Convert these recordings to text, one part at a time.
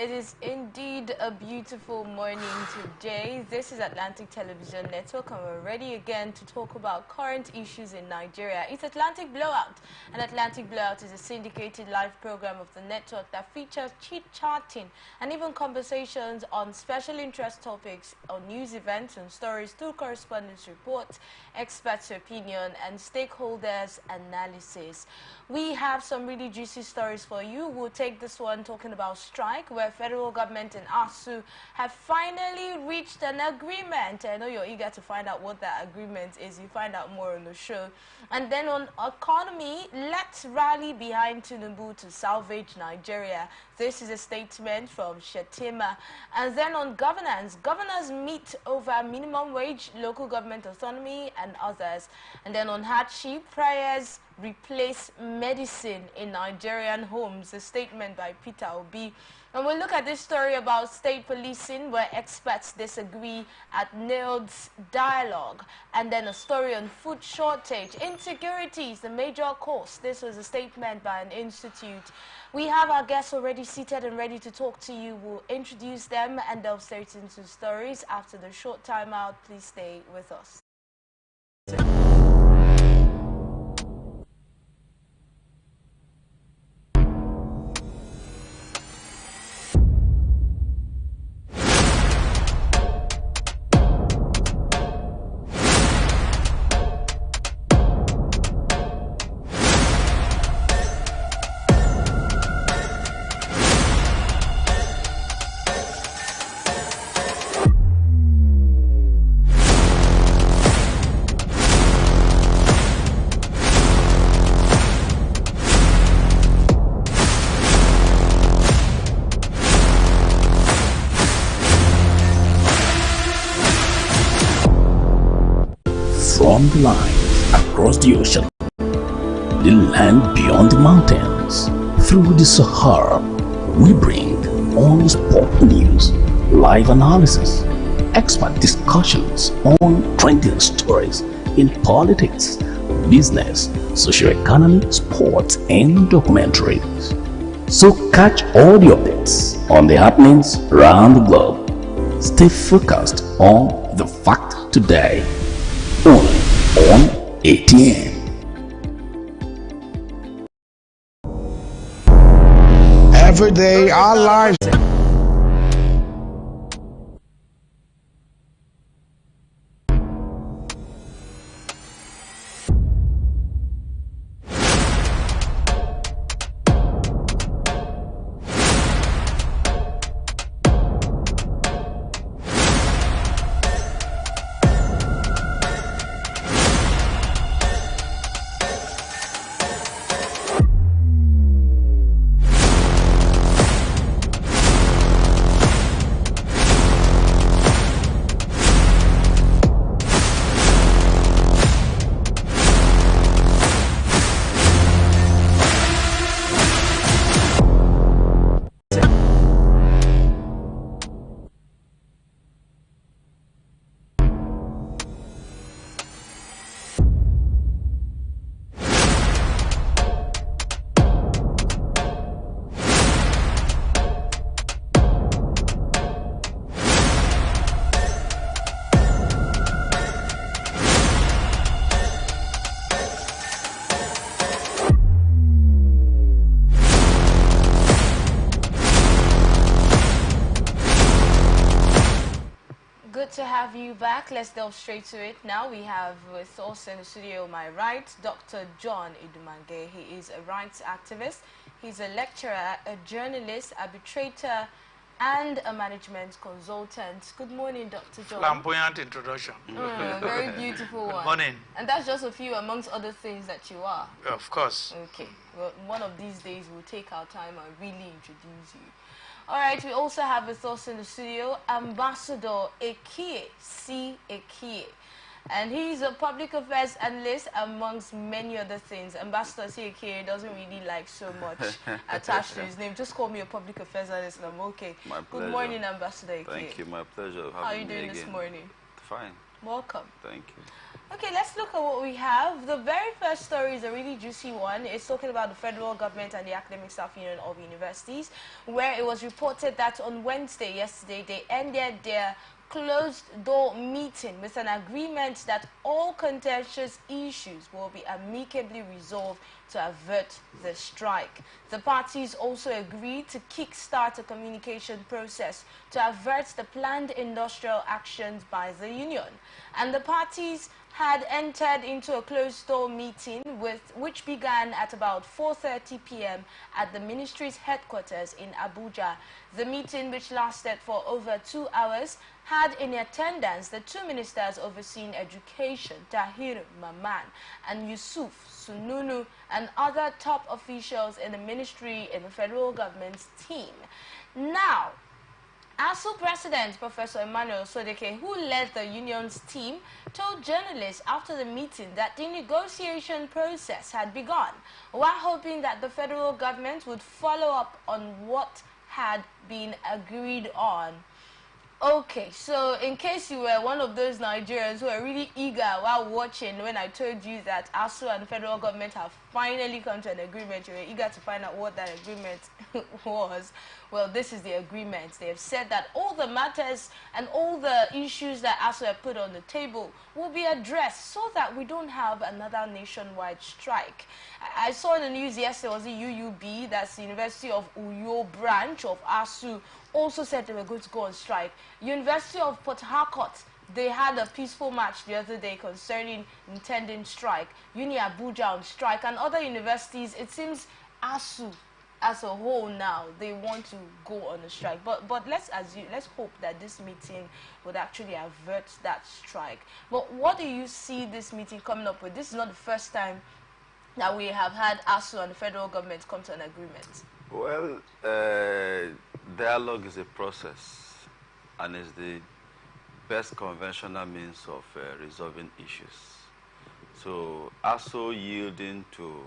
It is indeed a beautiful morning today. This is Atlantic Television Network, and we're ready again to talk about current issues in Nigeria. It's Atlantic Blowout, and Atlantic Blowout is a syndicated live program of the network that features chit-chatting and even conversations on special interest topics, on news events and stories through correspondence reports, experts' opinion, and stakeholders' analysis. We have some really juicy stories for you. We'll take this one talking about strike, where federal government and ASU have finally reached an agreement. I know you're eager to find out what that agreement is. You find out more on the show. And then on economy, let's rally behind Tinubu to salvage Nigeria. This is a statement from Shetima. And then on governance, governors meet over minimum wage, local government autonomy, and others. And then on hardship, prayers replace medicine in Nigerian homes, a statement by Peter Obi. And we'll look at this story about state policing, where experts disagree at NILD's dialogue. And then a story on food shortage. Insecurity is the major cause. This was a statement by an institute. We have our guests already seated and ready to talk to you. We'll introduce them and delve straight into stories after the short timeout. Please stay with us. From the line across the ocean, the land beyond the mountains, through the Sahara, we bring on-the-spot news, live analysis, expert discussions on trending stories in politics, business, socio-economy, sports, and documentaries. So catch all the updates on the happenings around the globe. Stay focused on the fact today. Only on ATN. Every day our lives. To have you back. Let's delve straight to it now. We have with us in the studio on my right Dr. John Idumange. He is a rights activist. He's a lecturer, a journalist, arbitrator, and a management consultant. Good morning, Dr. John. Flamboyant introduction. Very beautiful one. Good morning. And that's just a few amongst other things that you are. Of course. Okay. Well, one of these days we'll take our time and really introduce you. All right, we also have with us in the studio Ambassador Ekie, C. Ekie. And he's a public affairs analyst amongst many other things. Ambassador C. Ekie doesn't really like so much attached to his name. Just call me a public affairs analyst and I'm okay. My pleasure. Good morning, Ambassador Ekie. Thank you, my pleasure. How are you doing this morning? Fine. Welcome. Thank you. Okay, let's look at what we have. The very first story is a really juicy one. It's talking about the federal government and the Academic Staff Union of Universities, where it was reported that on Wednesday, yesterday, they ended their closed-door meeting with an agreement that all contentious issues will be amicably resolved to avert the strike. The parties also agreed to kickstart a communication process to avert the planned industrial actions by the union. And the parties had entered into a closed-door meeting which began at about 4:30 p.m. at the ministry's headquarters in Abuja. The meeting, which lasted for over 2 hours, had in attendance the two ministers overseeing education, Tahir Maman and Yusuf Sununu, and other top officials in the ministry in the federal government's team. Now, ASU President Professor Emmanuel Sodeke, who led the union's team, told journalists after the meeting that the negotiation process had begun, while hoping that the federal government would follow up on what had been agreed on. Okay, so in case you were one of those Nigerians who were really eager while watching when I told you that ASU and the federal government have finally come to an agreement, you were eager to find out what that agreement was. Well, this is the agreement. They have said that all the matters and all the issues that ASU have put on the table will be addressed so that we don't have another nationwide strike. I saw in the news yesterday, was the UUB, that's the University of Uyo branch of ASU, also said they were going to go on strike. University of Port Harcourt, they had a peaceful march the other day concerning intending strike. Uni Abuja on strike, and other universities, it seems ASU as a whole now, they want to go on a strike. But let's hope that this meeting would actually avert that strike. But what do you see this meeting coming up with? This is not the first time that we have had ASU and the federal government come to an agreement. Well, dialogue is a process and is the best conventional means of resolving issues. So ASU yielding to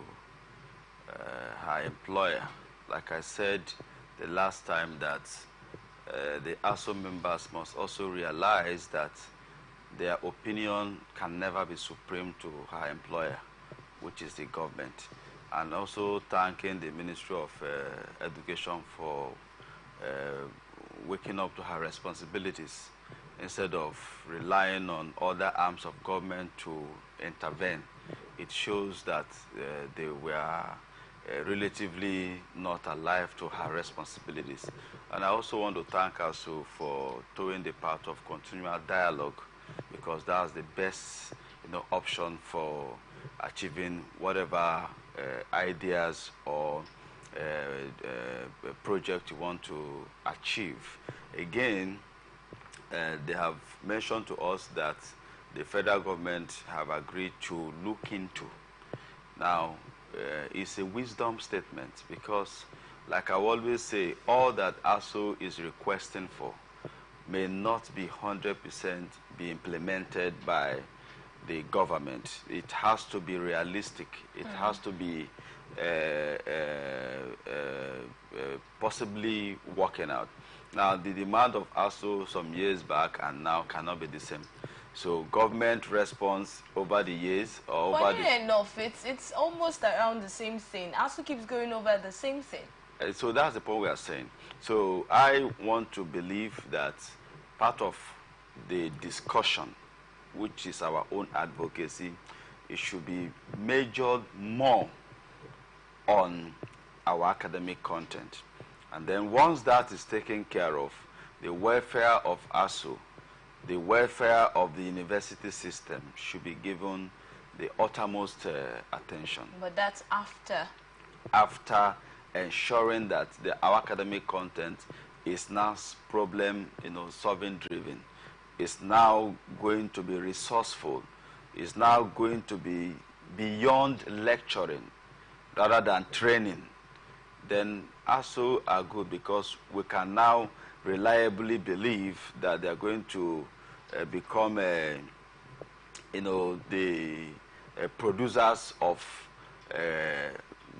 her employer, like I said the last time, that the ASU members must also realize that their opinion can never be supreme to her employer, which is the government. And also thanking the Ministry of Education for waking up to her responsibilities instead of relying on other arms of government to intervene. It shows that they were relatively not alive to her responsibilities. And I also want to thank ASU for towing the path of continual dialogue, because that's the best option for achieving whatever ideas or project you want to achieve. Again, they have mentioned to us that the federal government have agreed to look into. Now, it's a wisdom statement, because, like I always say, all that ASU is requesting for may not be 100% be implemented by the government. It has to be realistic. It has to be possibly working out. Now, the demand of ASU some years back and now cannot be the same. So government response over the years, or over Funny enough, it's almost around the same thing. ASU keeps going over the same thing. So that's the point we are saying. So I want to believe that part of the discussion, which is our own advocacy, it should be measured more on our academic content. And then once that is taken care of, the welfare of ASU, the welfare of the university system should be given the uttermost attention. But that's after? After ensuring that our academic content is now problem solving driven, is now going to be resourceful, is now going to be beyond lecturing rather than training, then ASU are good, because we can now reliably believe that they are going to become the producers of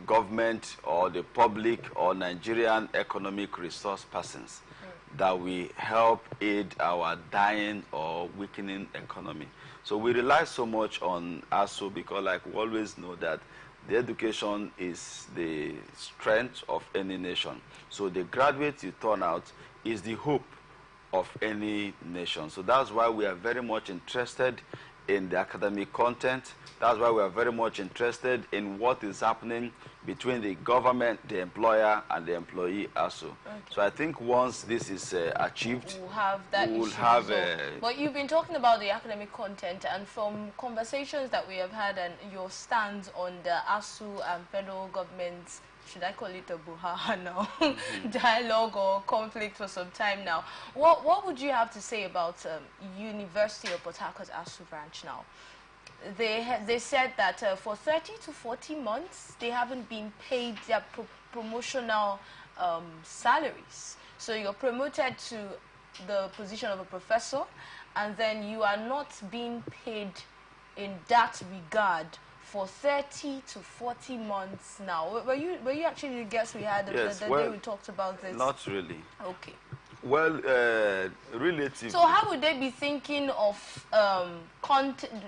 government or the public or Nigerian economic resource persons. that will help aid our dying or weakening economy. So we rely so much on ASU because, like, we always know that the education is the strength of any nation. So the graduates you turn out is the hope of any nation. So that's why we are very much interested in the academic content. That's why we are very much interested in what is happening between the government, the employer, and the employee also. Okay. So I think once this is achieved, we'll have that we'll issue have But you've been talking about the academic content, and from conversations that we have had and your stance on the ASU and federal government's, should I call it a buhaha now, dialogue or conflict for some time now, what would you have to say about University of Port Harcourt ASU branch now? They said that for 30 to 40 months, they haven't been paid their promotional salaries. So you're promoted to the position of a professor, and then you are not being paid in that regard for 30 to 40 months now. Were you actually the guest we had yes, the well, day we talked about this? Not really. Okay. Well, relatively. So how would they be thinking of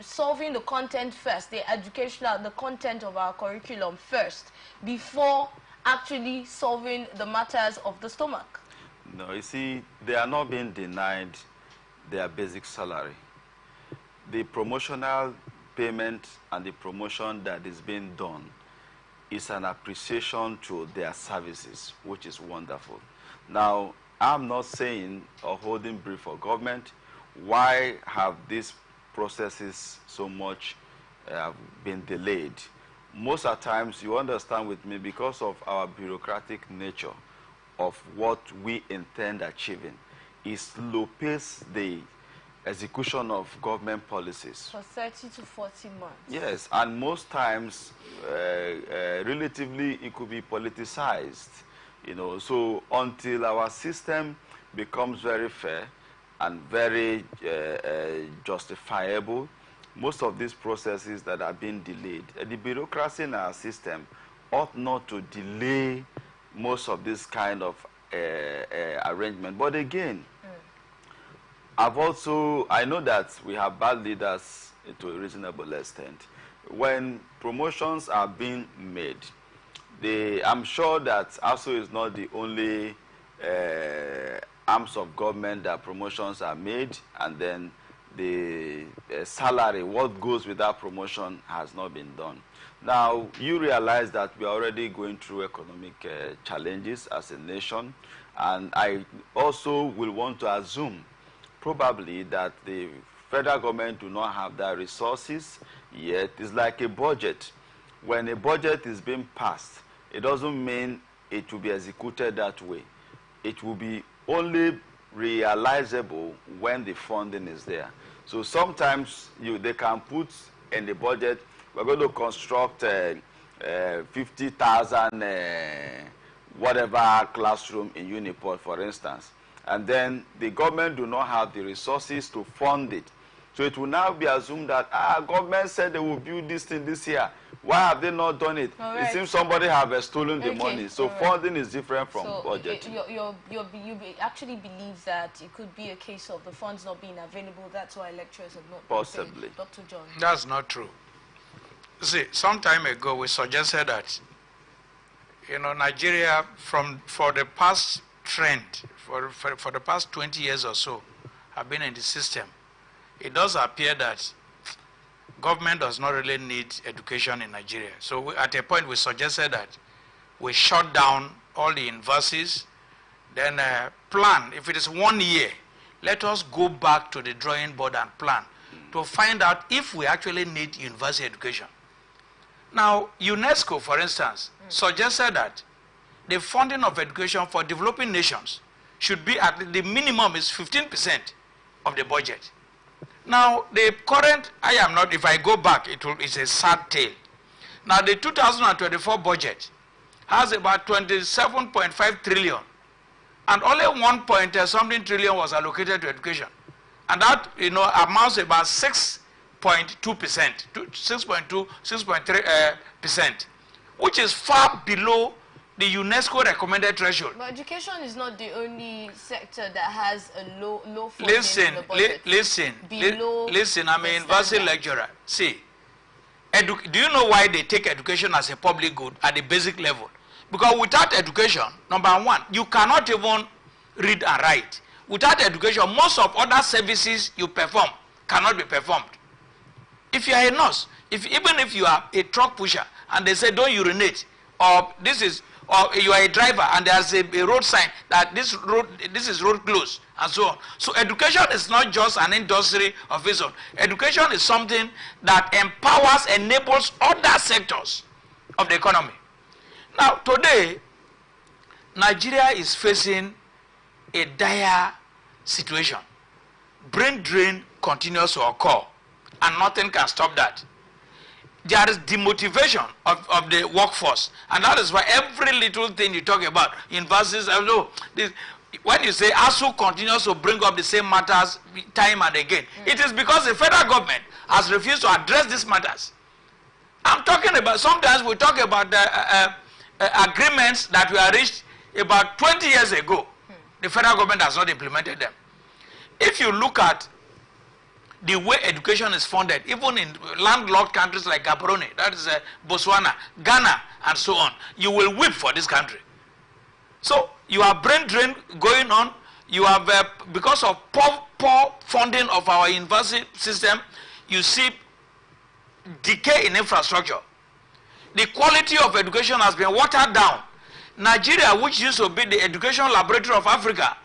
solving the content first, the educational, the content of our curriculum first, before actually solving the matters of the stomach? No, you see, they are not being denied their basic salary. The promotional payment and the promotion that is being done is an appreciation to their services, which is wonderful. Now, I'm not saying or holding brief for government. Why have these processes so much been delayed? Most of the times, you understand with me, because of our bureaucratic nature of what we intend achieving, is slow pace the execution of government policies. For 30 to 40 months. Yes, and most times, relatively, it could be politicized. You know, so until our system becomes very fair and very justifiable, most of these processes that are being delayed, the bureaucracy in our system ought not to delay most of this kind of arrangement. But again, I know that we have bad leaders to a reasonable extent. When promotions are being made, I'm sure that ASU is not the only arms of government that promotions are made, and then the salary, what goes with that promotion, has not been done. Now, you realize that we are already going through economic challenges as a nation, and I also will want to assume probably that the federal government do not have that resources yet. It's like a budget. When a budget is being passed, it doesn't mean it will be executed that way. It will be only realizable when the funding is there. So sometimes they can put in the budget, we're going to construct 50,000 whatever classroom in Uniport, for instance. And then the government do not have the resources to fund it. So it will now be assumed that, government said they will build this thing this year. Why have they not done it? Right. It seems somebody have stolen the money. So funding is different from budget. You actually believe that it could be a case of the funds not being available. That's why lecturers have not possibly been paid. Dr. John. That's not true. See, some time ago we suggested that, Nigeria, for the past trend, for the past 20 years or so, have been in the system. It does appear that government does not really need education in Nigeria. So at a point we suggested that we shut down all the universities, then plan, if it is 1 year, let us go back to the drawing board and plan to find out if we actually need university education. Now, UNESCO, for instance, suggested that the funding of education for developing nations should be at the minimum is 15% of the budget. Now, the current, if I go back, it's a sad tale. Now, the 2024 budget has about 27.5 trillion, and only 1.something trillion was allocated to education. And that, amounts to about 6.2%, 6.3%, which is far below the UNESCO recommended threshold. But education is not the only sector that has a low funding in the budget. Listen, I'm a university lecturer. See, do you know why they take education as a public good at the basic level? Because without education, number one, you cannot even read and write. Without education, most of other services you perform cannot be performed. If you are a nurse, even if you are a truck pusher and they say don't urinate, or you are a driver and there's a road sign that this is road closed and so on. So education is not just an industry of its own. Education is something that empowers, enables other sectors of the economy. Now today, Nigeria is facing a dire situation. Brain drain continues to occur and nothing can stop that. There is demotivation of the workforce, and that is why every little thing you talk about, universities, when you say ASU continues to bring up the same matters time and again, it is because the federal government has refused to address these matters. I'm talking about, sometimes we talk about the agreements that were reached about 20 years ago. The federal government has not implemented them. If you look at the way education is funded, even in landlocked countries like Gaborone, that is Botswana, Ghana, and so on, you will weep for this country. So you have brain drain going on. You have, because of poor funding of our university system, you see decay in infrastructure. The quality of education has been watered down. Nigeria, which used to be the education laboratory of Africa,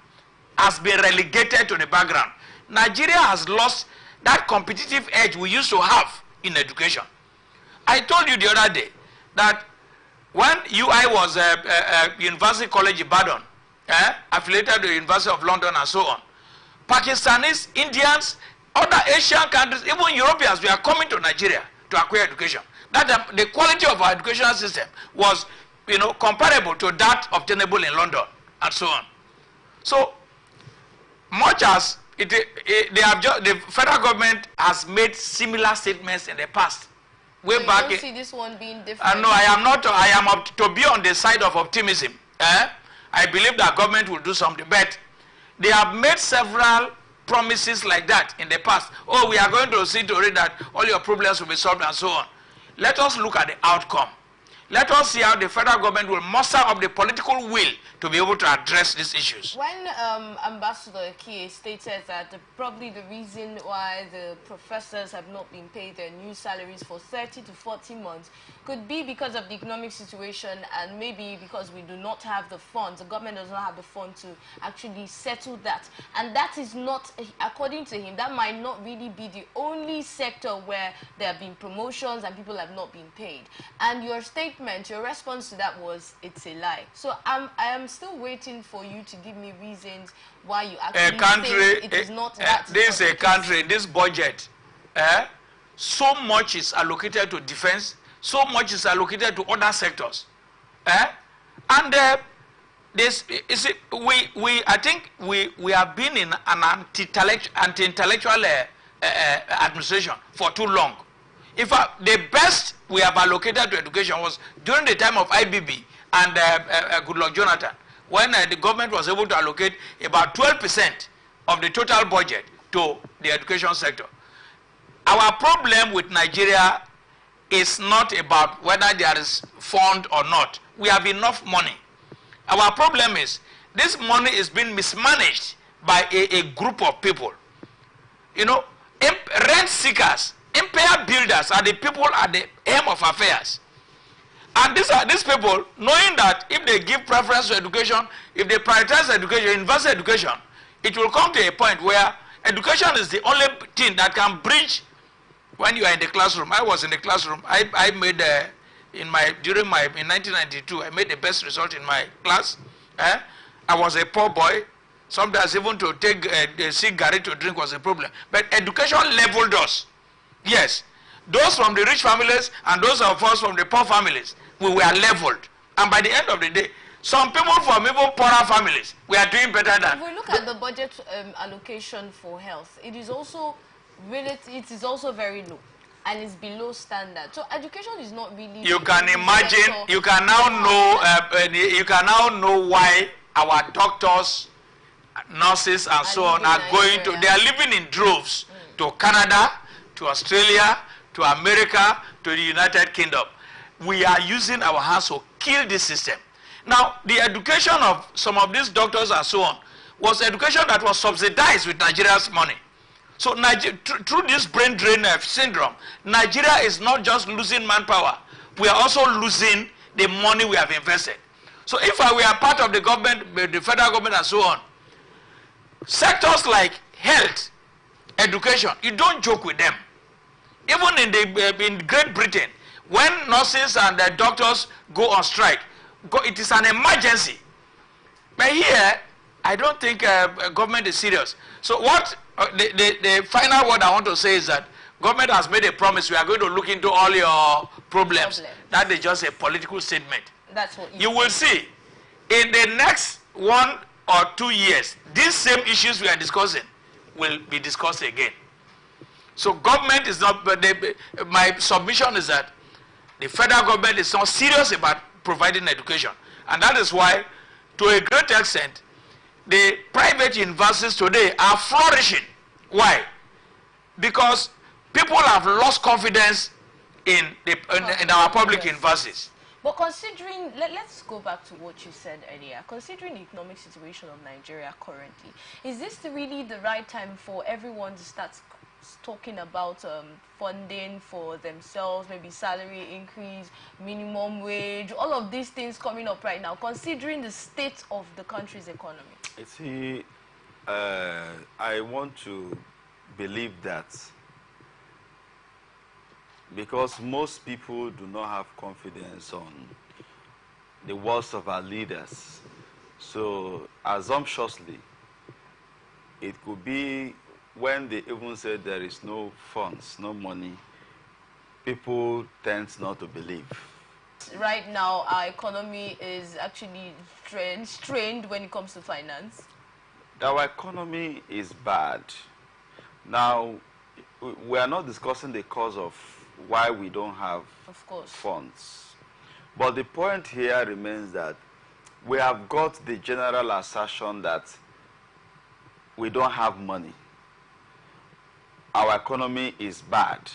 has been relegated to the background. Nigeria has lost that competitive edge we used to have in education. I told you the other day that when UI was University College Ibadan, affiliated to the University of London and so on, Pakistanis, Indians, other Asian countries, even Europeans were coming to Nigeria to acquire education. That the quality of our educational system was, comparable to that obtainable in London and so on. So much as the federal government has made similar statements in the past. Way so back. You don't see this one being different? No, I am not. I am to be on the side of optimism. I believe that government will do something, but they have made several promises like that in the past. Oh, we are going to see to it that all your problems will be solved and so on. Let us look at the outcome. Let us see how the federal government will muster up the political will to be able to address these issues. When Ambassador Kie stated that probably the reason why the professors have not been paid their new salaries for 30 to 40 months could be because of the economic situation, and maybe because we do not have the funds, the government does not have the funds to actually settle that. And that is not, according to him, that might not really be the only sector where there have been promotions and people have not been paid. And your statement, your response to that was, it's a lie. So I am still waiting for you to give me reasons why you actually say it is not that. This is a country, this budget, so much is allocated to defense, so much is allocated to other sectors. And this is it, I think we have been in an anti-intellectual administration for too long. In fact, the best we have allocated to education was during the time of IBB and Goodluck Jonathan, when the government was able to allocate about 12% of the total budget to the education sector. Our problem with Nigeria is not about whether there is fund or not. We have enough money. Our problem is this money is being mismanaged by a group of people. Rent seekers, empire builders are the people at the aim of affairs. And these people, knowing that if they give preference to education, if they prioritize education, university education, it will come to a point where education is the only thing that can bridge. When you are in the classroom, I was in the classroom. I made in 1992, I made the best result in my class. I was a poor boy. Sometimes even to take the cigarette to drink was a problem. But education leveled us. Yes, those from the rich families and those of us from the poor families, we were leveled. And by the end of the day, some people from even poorer families, we are doing better than. If we look at the budget allocation for health, it is also very low. and it's below standard. So education is not really. You can imagine. You can now know. You can now know why our doctors, nurses, and so on are going to. They are living in droves to Canada, to Australia, to America, to the United Kingdom. We are using our hands to kill this system. Now, the education of some of these doctors and so on was education that was subsidized with Nigeria's money. So through this brain drain syndrome, Nigeria is not just losing manpower, we are also losing the money we have invested. So if we are part of the government, the federal government and so on, sectors like health, education, you don't joke with them. Even in Great Britain, when nurses and doctors go on strike, it is an emergency. But here, I don't think government is serious. So what the final word I want to say is that government has made a promise. We are going to look into all your problems. That is just a political statement. That's what you will see. In the next 1 or 2 years, these same issues we are discussing will be discussed again. So government is not, but my submission is that the federal government is not serious about providing education. And that is why, to a great extent, the private universities today are flourishing. Why? Because people have lost confidence in our public universities. But considering, let's go back to what you said earlier. Considering the economic situation of Nigeria currently, is this really the right time for everyone to start talking about funding for themselves, maybe salary increase, minimum wage, all of these things coming up right now, considering the state of the country's economy? You see, I want to believe that because most people do not have confidence on the words of our leaders, so assumptuously, it could be when they even say there is no funds, no money, people tend not to believe. Right now, our economy is actually strained when it comes to finance. Our economy is bad. Now, we are not discussing the cause of why we don't have funds. But the point here remains that we have got the general assertion that we don't have money. Our economy is bad.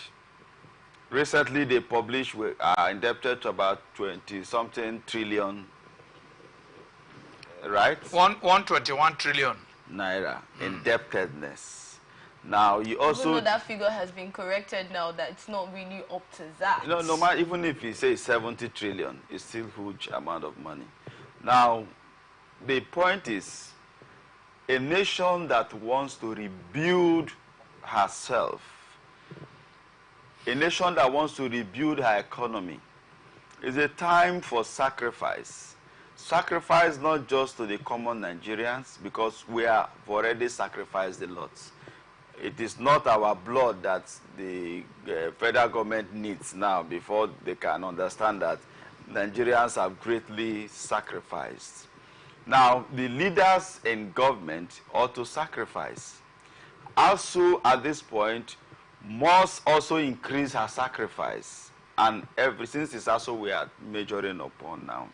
Recently, they published we are indebted to about 20-something trillion, right? 121 trillion. Naira indebtedness. Now, you also... Even though that figure has been corrected now, that it's not really up to that. No matter, even if you say 70 trillion, it's still a huge amount of money. Now, the point is, a nation that wants to rebuild herself, a nation that wants to rebuild her economy, is a time for sacrifice. Sacrifice not just to the common Nigerians, because we have already sacrificed a lot. It is not our blood that the federal government needs now before they can understand that Nigerians have greatly sacrificed. Now, the leaders in government ought to sacrifice. Also, at this point, must also increase her sacrifice. And since it's also we are majoring upon now.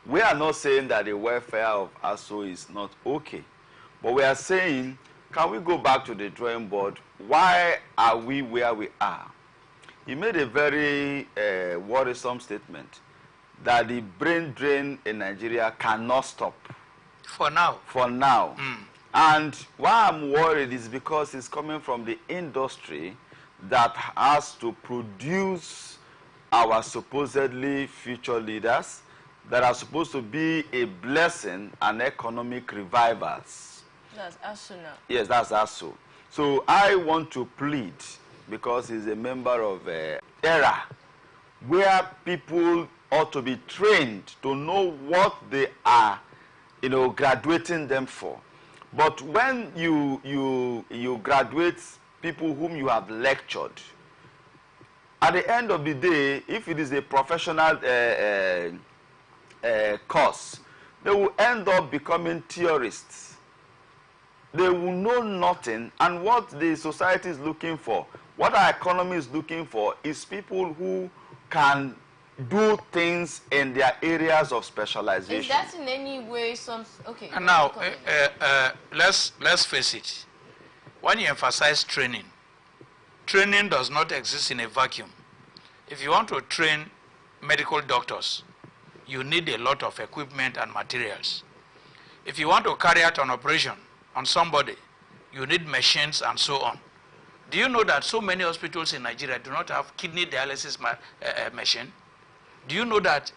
We are not saying that the welfare of ASO is not okay. But we are saying, can we go back to the drawing board? Why are we where we are? He made a very worrisome statement that the brain drain in Nigeria cannot stop. For now. For now. And why I'm worried is because it's coming from the industry that has to produce our supposedly future leaders that are supposed to be a blessing and economic revivals. That's ASU now. Yes, that's ASU. So I want to plead, because he's a member of ERA, where people ought to be trained to know what they are, graduating them for. But when you graduate people whom you have lectured, at the end of the day, if it is a professional course, they will end up becoming theorists. They will know nothing, and what the society is looking for What our economy is looking for is people who can do things in their areas of specialization. Is that in any way some... Okay. And now, let's face it. When you emphasize training, training does not exist in a vacuum. If you want to train medical doctors, you need a lot of equipment and materials. If you want to carry out an operation on somebody, you need machines and so on. Do you know that so many hospitals in Nigeria do not have kidney dialysis machine? Do you know that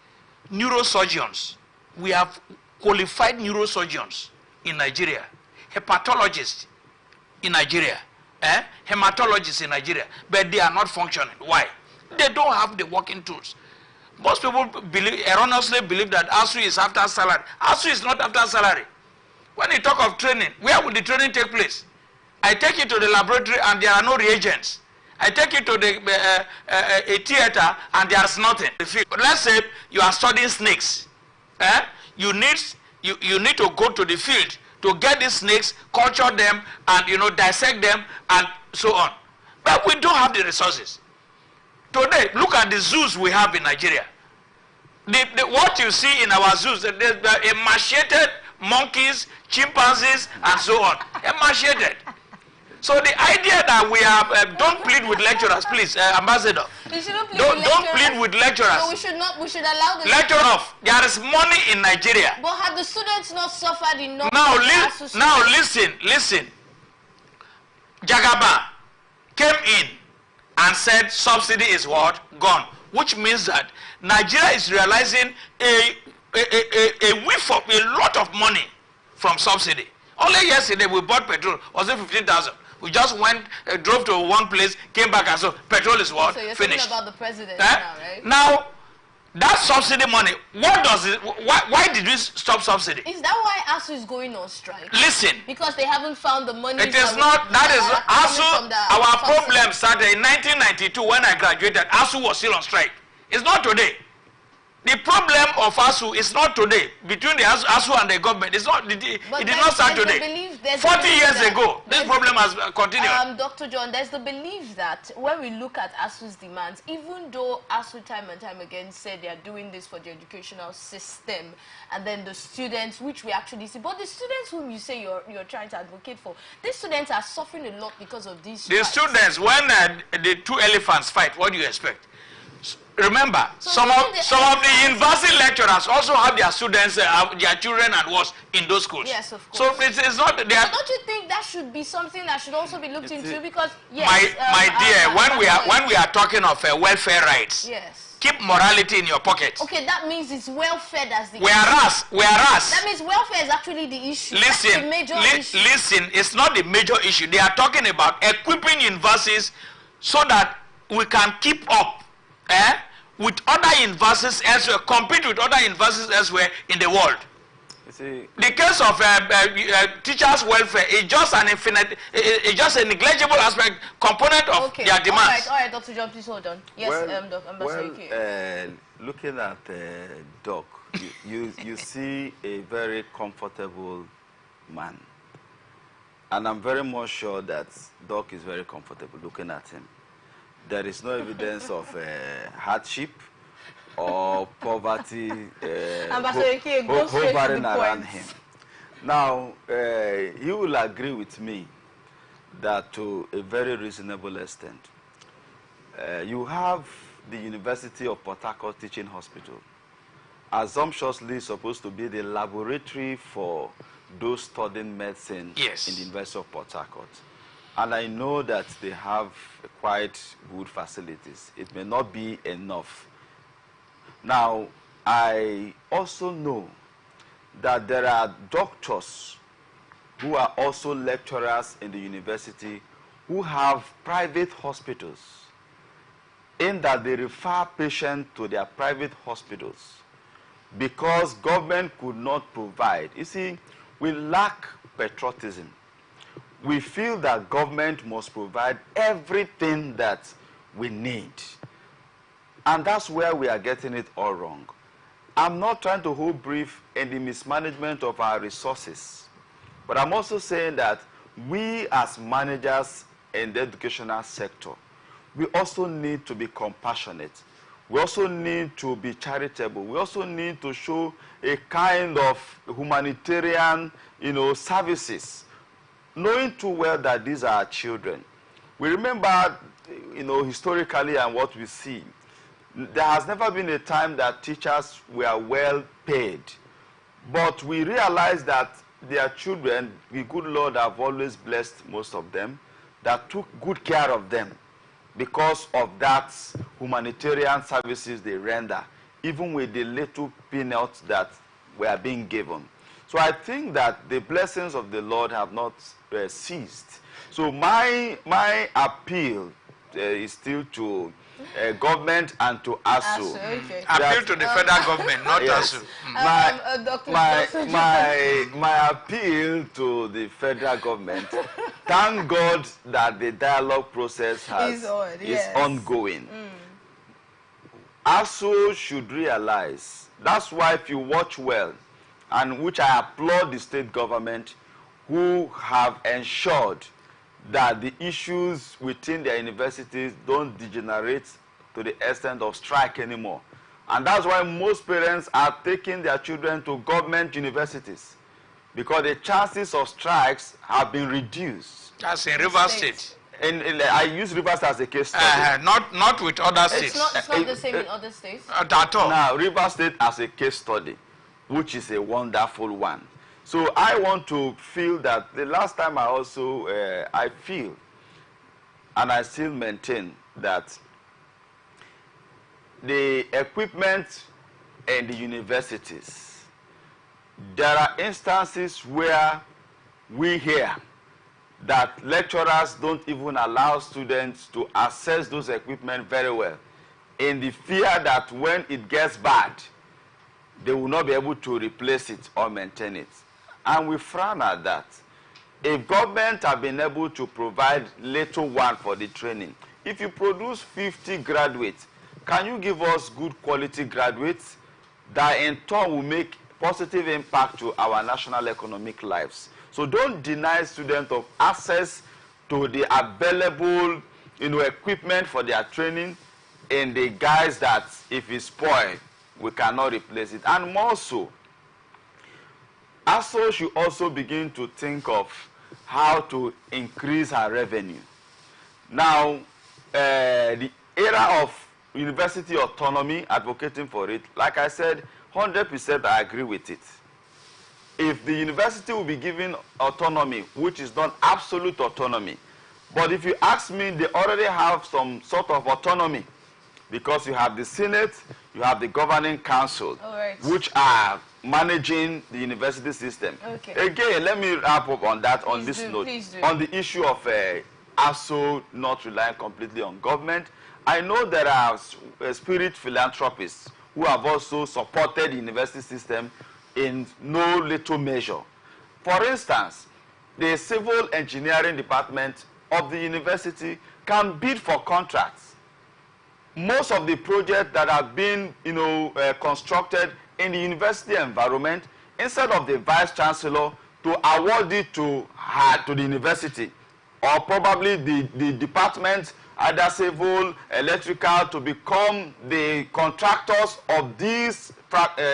neurosurgeons, we have qualified neurosurgeons in Nigeria, hepatologists in Nigeria, hematologists in Nigeria, but they are not functioning. Why? They don't have the working tools. Most people erroneously believe that ASU is after salary. ASU is not after salary. When you talk of training, where will the training take place? I take you to the laboratory and there are no reagents. I take you to the a theater and there's nothing. Let's say you are studying snakes. You need to go to the field to get these snakes, culture them, and dissect them, and so on. But we don't have the resources. Today, look at the zoos we have in Nigeria. What you see in our zoos, emaciated monkeys, chimpanzees, and so on. Emaciated. So the idea that we have, don't plead with lecturers, please, Ambassador. Don't plead with lecturers. No, we should allow the lecture off. There is money in Nigeria. But have the students not suffered enough? Now listen. Jagaba came in and said subsidy is what? Gone. Which means that Nigeria is realizing a whiff of a lot of money from subsidy. Only yesterday we bought petrol. Was it 15,000? We just went, drove to one place, came back, and so petrol is what? So you're finished. talking about the president now, right? Now, that subsidy money, what does it? Why did we stop subsidy? Is that why ASU is going on strike? Listen. Because they haven't found the money. It is not. That is ASU. Our problem started in 1992 when I graduated. ASU was still on strike. It's not today. The problem of ASU is not today between the ASU and the government. It's not. It did not start today. 40 years ago, this problem has continued. Dr. John, there's the belief that when we look at ASU's demands, even though ASU time and time again said they are doing this for the educational system, and then the students, which we actually see, but the students whom you say you're trying to advocate for, these students are suffering a lot because of these. The students, when the two elephants fight, what do you expect? Remember, some of the university lecturers also have their students, their children and was in those schools. Yes, of course. So it's not. But don't you think that should be something that should also be looked into? Because yes, my dear, when we are talking of welfare rights, yes, keep morality in your pocket. Okay, that means it's welfare that's the issue. Whereas that means welfare is actually the issue. Listen, that's the major issue. Listen, it's not the major issue. They are talking about equipping universities so that we can keep up. With other universities elsewhere, compete with other universities elsewhere in the world. You see, the case of teachers' welfare is just a negligible aspect, component of their demands. All right, Dr. John, please hold on. Yes, looking at Doc, you see a very comfortable man, and I'm very much sure that Doc is very comfortable looking at him. There is no evidence of hardship or poverty hovering around him. Now, he will agree with me that to a very reasonable extent. You have the University of Port Harcourt Teaching Hospital, assumptuously supposed to be the laboratory for those studying medicine in the University of Port Harcourt. And I know that they have quite good facilities. It may not be enough. Now, I also know that there are doctors who are also lecturers in the university who have private hospitals, in that they refer patients to their private hospitals because government could not provide. You see, we lack patriotism. We feel that government must provide everything that we need. And that's where we are getting it all wrong. I'm not trying to hold brief in the mismanagement of our resources, but I'm also saying that we as managers in the educational sector we also need to be compassionate. We also need to be charitable. We also need to show a kind of humanitarian, services, knowing too well that these are our children. We remember, historically and what we see, there has never been a time that teachers were well paid. But we realize that their children, the good Lord have always blessed most of them, that took good care of them because of that humanitarian services they render, even with the little peanuts that were being given. So I think that the blessings of the Lord have not ceased. So my appeal is still to government and to ASU. Okay. Appeal to the federal government, not Yes. ASU. My appeal to the federal government, thank God that the dialogue process is ongoing. ASU should realize, that's why if you watch well, and which I applaud the state government who have ensured that the issues within their universities don't degenerate to the extent of strike anymore. And that's why most parents are taking their children to government universities, because the chances of strikes have been reduced. That's in Rivers State. I use Rivers as a case study. Not with other states. It's not the same in other states. At all. Now, Rivers State as a case study, which is a wonderful one. So I want to feel that the last time I also, I feel, and I still maintain that the equipment in the universities, there are instances where we hear that lecturers don't even allow students to access those equipment very well, in the fear that when it gets bad, they will not be able to replace it or maintain it. And we frown at that. If government have been able to provide little one for the training, if you produce 50 graduates, can you give us good quality graduates that in turn will make positive impact to our national economic lives? So don't deny students of access to the available equipment for their training in the guise that if it's spoiled, we cannot replace it. And more so, ASU should also begin to think of how to increase our revenue. Now, the era of university autonomy, advocating for it, like I said, 100% I agree with it. If the university will be given autonomy, which is not absolute autonomy, but if you ask me, they already have some sort of autonomy, because you have the Senate, you have the governing council, which are managing the university system. Okay. Again, let me wrap up on that on this note. On the issue of ASU not relying completely on government, I know there are spirit philanthropists who have also supported the university system in no little measure. For instance, the civil engineering department of the university can bid for contracts. Most of the projects that have been constructed in the university environment, instead of the vice chancellor to award it to the university, or probably the department, either civil, electrical, to become the contractors of these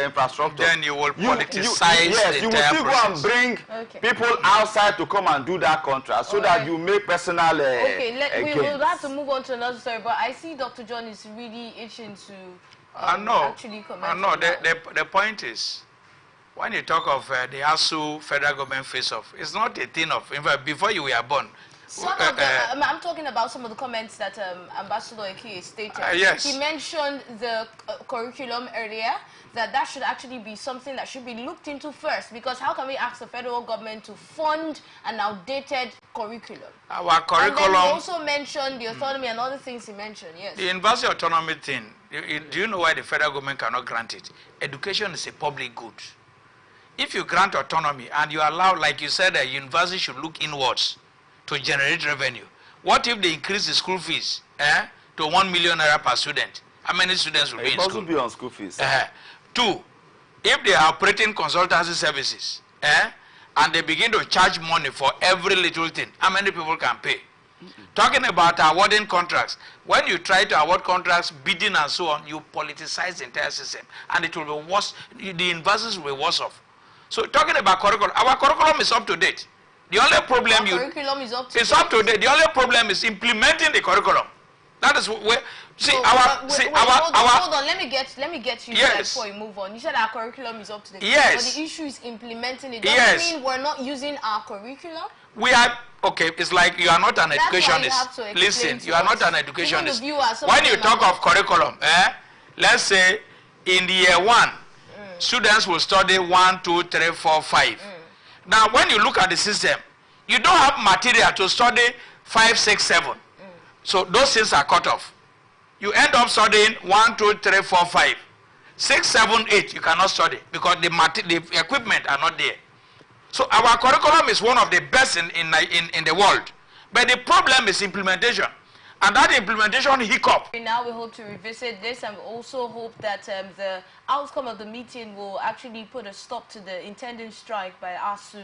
infrastructure. Then you will politicize yes, you will still go and bring people outside to come and do that contract, so that you make personal we will have to move on to another story, but I see Dr. John is really itching to actually comment. No, the point is, when you talk of the ASU federal government face-off, it's not a thing of, in fact, before you were born. Some of them, I'm talking about some of the comments that Ambassador Eki stated. Yes. He mentioned the curriculum earlier, that should actually be something that should be looked into first, because how can we ask the federal government to fund an outdated curriculum? Our curriculum... And then he also mentioned the autonomy and other things he mentioned, yes. The university autonomy thing, do you know why the federal government cannot grant it? Education is a public good. If you grant autonomy and you allow, like you said, a university should look inwards to generate revenue. What if they increase the school fees to 1 million naira per student? How many students will be in school? It mustn't be on school fees. Two, if they are operating consultancy services and they begin to charge money for every little thing, how many people can pay? Talking about awarding contracts, when you try to award contracts, bidding and so on, you politicize the entire system, and it will be worse. The universities will be worse off. So talking about curriculum, our curriculum is up to date. The only problem curriculum is up to date. It's up to date. The only problem is implementing the curriculum. That is where hold on. Let me get you there yes. before you move on. You said our curriculum is up to date. Yes. But the issue is implementing it. Yes. Doesn't mean we're not using our curriculum. We are okay. It's like you are not an That's educationist. Why you have to Listen, to you are us. not an educationist. Viewers, when you talk of curriculum, let's say in the year 1, students will study 1, 2, 3, 4, 5. Now, when you look at the system, you don't have material to study 5, 6, 7. So those things are cut off. You end up studying 1, 2, 3, 4, 5. 6, 7, 8, you cannot study because the equipment are not there. So our curriculum is one of the best in the world. But the problem is implementation. And that implementation hiccup. Now we hope to revisit this, and we also hope that the outcome of the meeting will actually put a stop to the intending strike by ASU.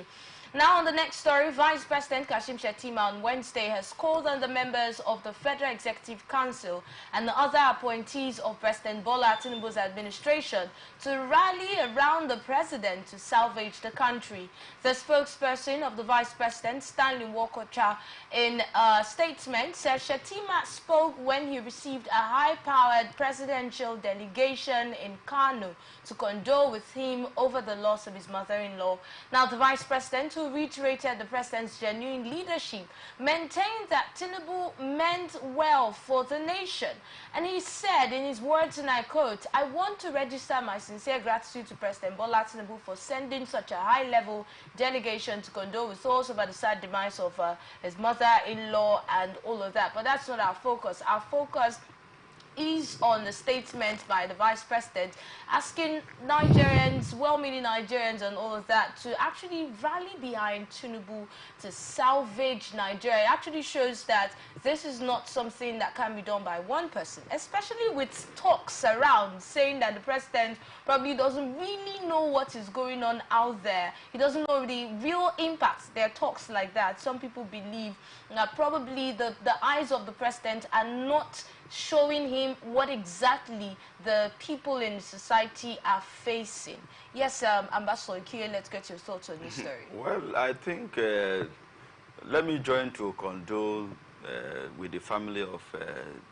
Now on the next story, Vice President Kashim Shettima on Wednesday has called on the members of the Federal Executive Council and the other appointees of President Bola Tinubu's administration to rally around the president to salvage the country. The spokesperson of the Vice President, Stanley Wokocha, in a statement said Shettima spoke when he received a high-powered presidential delegation in Kano to condole with him over the loss of his mother-in-law. Now the Vice President, who reiterated the president's genuine leadership, maintained that Tinubu meant well for the nation. And he said in his words, and I quote, "I want to register my sincere gratitude to President Bola Tinubu for sending such a high-level delegation to condole with us about the sad demise of his mother-in-law and all of that." But that's not our focus. Our focus is on the statement by the Vice President asking Nigerians, well-meaning Nigerians and all of that, to actually rally behind Tinubu to salvage Nigeria. It actually shows that this is not something that can be done by one person, especially with talks around saying that the president probably doesn't really know what is going on out there. He doesn't know the real impact. There are talks like that. Some people believe that probably the eyes of the president are not showing him what exactly the people in society are facing. Yes, Ambassador Ikie, let's get your thoughts on this story. Well, I think, let me join to condole with the family of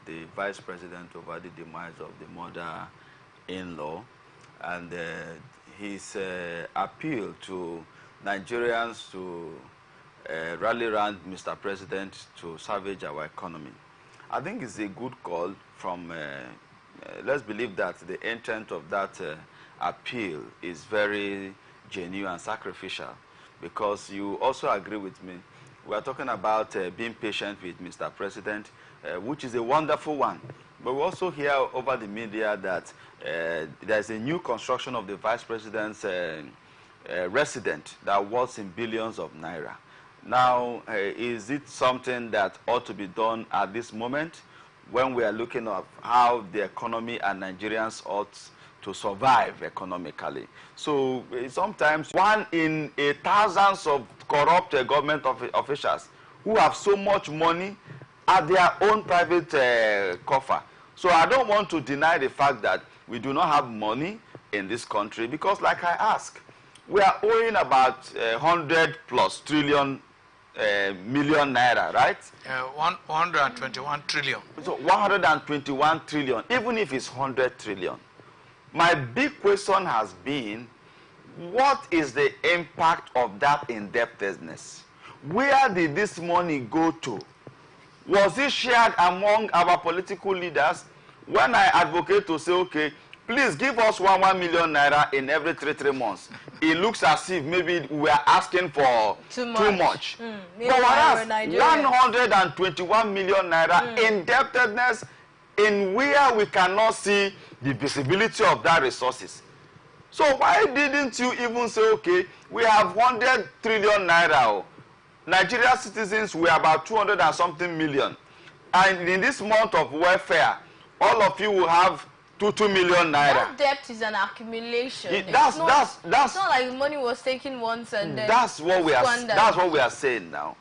the Vice President over the demise of the mother-in-law, and his appeal to Nigerians to rally around Mr. President to salvage our economy. I think it's a good call from, let's believe that the intent of that appeal is very genuine and sacrificial, because you also agree with me. We are talking about being patient with Mr. President, which is a wonderful one. But we also hear over the media that there's a new construction of the Vice President's residence that was in billions of naira. Now, is it something that ought to be done at this moment when we are looking at how the economy and Nigerians ought to survive economically? So sometimes 1 in 1,000 of corrupt government officials who have so much money at their own private coffer. So I don't want to deny the fact that we do not have money in this country, because like I asked, we are owing about 100+ trillion million naira, right? 121 trillion. So 121 trillion, even if it's 100 trillion. My big question has been, what is the impact of that indebtedness? Where did this money go to? Was it shared among our political leaders? When I advocate to say, okay, please give us 1 million naira in every 3 months, it looks as if maybe we are asking for too much. But whereas 121 million naira indebtedness in where we cannot see the visibility of that resources. So why didn't you even say, okay, we have 100 trillion naira. Nigeria citizens were about 200 and something million. And in this month of welfare, all of you will have 2 million naira. That debt is an accumulation. That's it's not like money was taken once and then that's what we are saying now.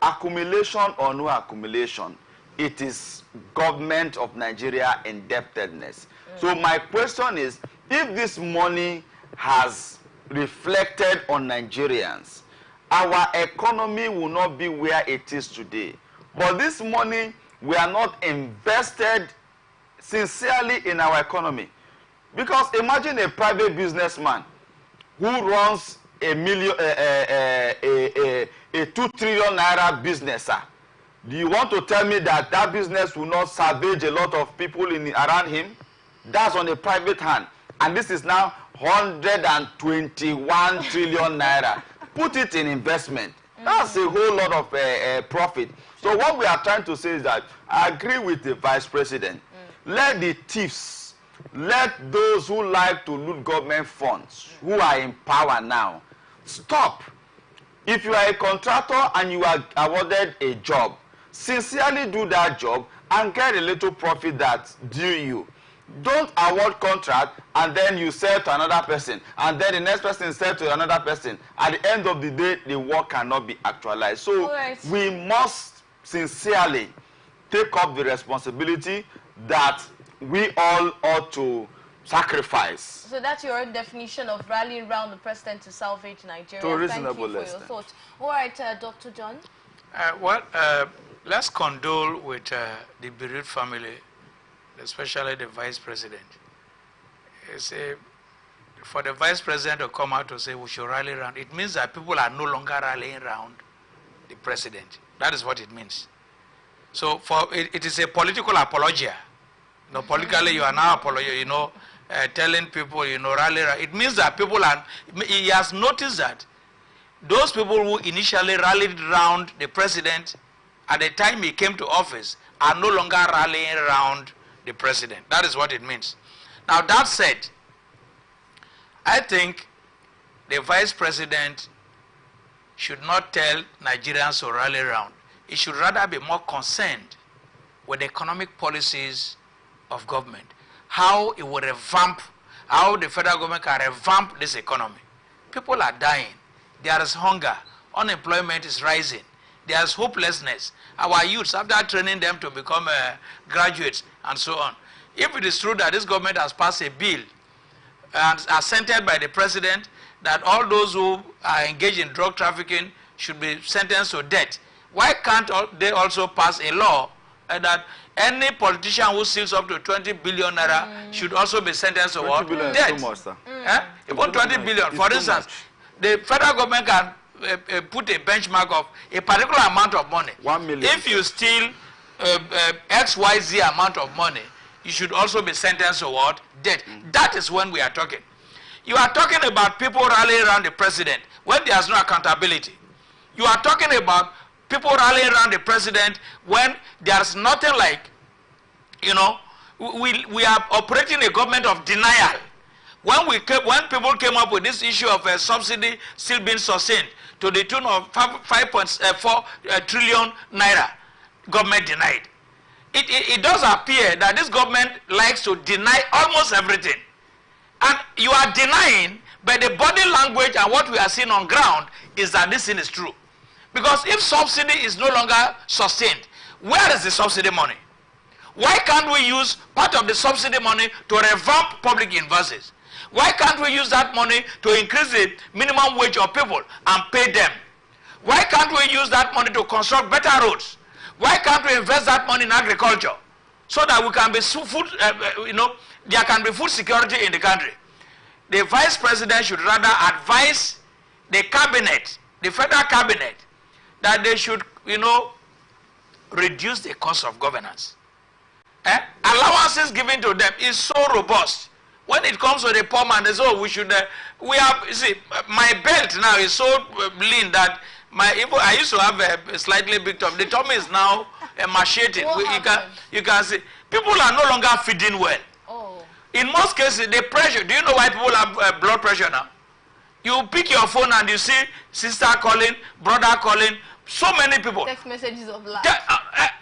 accumulation or no accumulation, it is government of Nigeria indebtedness. So my question is, if this money has reflected on Nigerians, our economy will not be where it is today. But this money, we are not invested sincerely in our economy. Because imagine a private businessman who runs a 2 trillion naira business. Do you want to tell me that that business will not salvage a lot of people around him? That's on a private hand. And this is now 121 trillion naira. Put it in investment. That's a whole lot of profit. So what we are trying to say is that I agree with the vice president. Let the thieves, let those who like to loot government funds, who are in power now, stop. If you are a contractor and you are awarded a job, sincerely do that job and get a little profit that's due you. Don't award contract and then you sell to another person, and then the next person sell to another person. At the end of the day, the work cannot be actualized. So we must sincerely take up the responsibility that we all ought to sacrifice. So that's your own definition of rallying around the president to salvage Nigeria. To a reasonable Thank you for your thoughts. All right, Dr. John. Let's condole with the bereaved family, especially the vice president. For the vice president to come out to say we should rally around, it means that people are no longer rallying around the president. That is what it means. So it is a political apologia. You know, politically you are now telling people, rally around. It means that people are, he has noticed that those people who initially rallied around the president at the time he came to office are no longer rallying around the president. That is what it means. Now that said, I think the vice president should not tell Nigerians to rally around. He should rather be more concerned with the economic policies of government, how it will revamp, how the federal government can revamp this economy. People are dying. There is hunger. Unemployment is rising. There is hopelessness. Our youths, after training them to become graduates and so on. If it is true that this government has passed a bill and assented by the president that all those who are engaged in drug trafficking should be sentenced to death, why can't they also pass a law that any politician who steals up to 20 billion naira should also be sentenced to what? Death. Too much, sir. Even 20 billion. For instance, the federal government can put a benchmark of a particular amount of money. 1 million. If you steal XYZ amount of money, you should also be sentenced to what? Death. That is when we are talking. You are talking about people rallying around the president when there is no accountability. You are talking about people rallying around the president when there is nothing like, we are operating a government of denial. When people came up with this issue of a subsidy still being sustained to the tune of 5.4 trillion naira, government denied. It does appear that this government likes to deny almost everything. And you are denying, but the body language and what we are seeing on ground is that this thing is true. Because if subsidy is no longer sustained, where is the subsidy money? Why can't we use part of the subsidy money to revamp public universities? Why can't we use that money to increase the minimum wage of people and pay them? Why can't we use that money to construct better roads? Why can't we invest that money in agriculture so that we can be food, there can be food security in the country? The vice president should rather advise the cabinet, the federal cabinet, that they should, reduce the cost of governance. Allowances given to them is so robust. When it comes to the poor man, they say, oh, we should, my belt now is so lean that I used to have a slightly big tummy. The tummy is now emaciated. You can see, people are no longer feeding well. Oh. In most cases, the pressure, do you know why people have blood pressure now? You pick your phone and you see sister calling, brother calling, so many people. Text messages of life.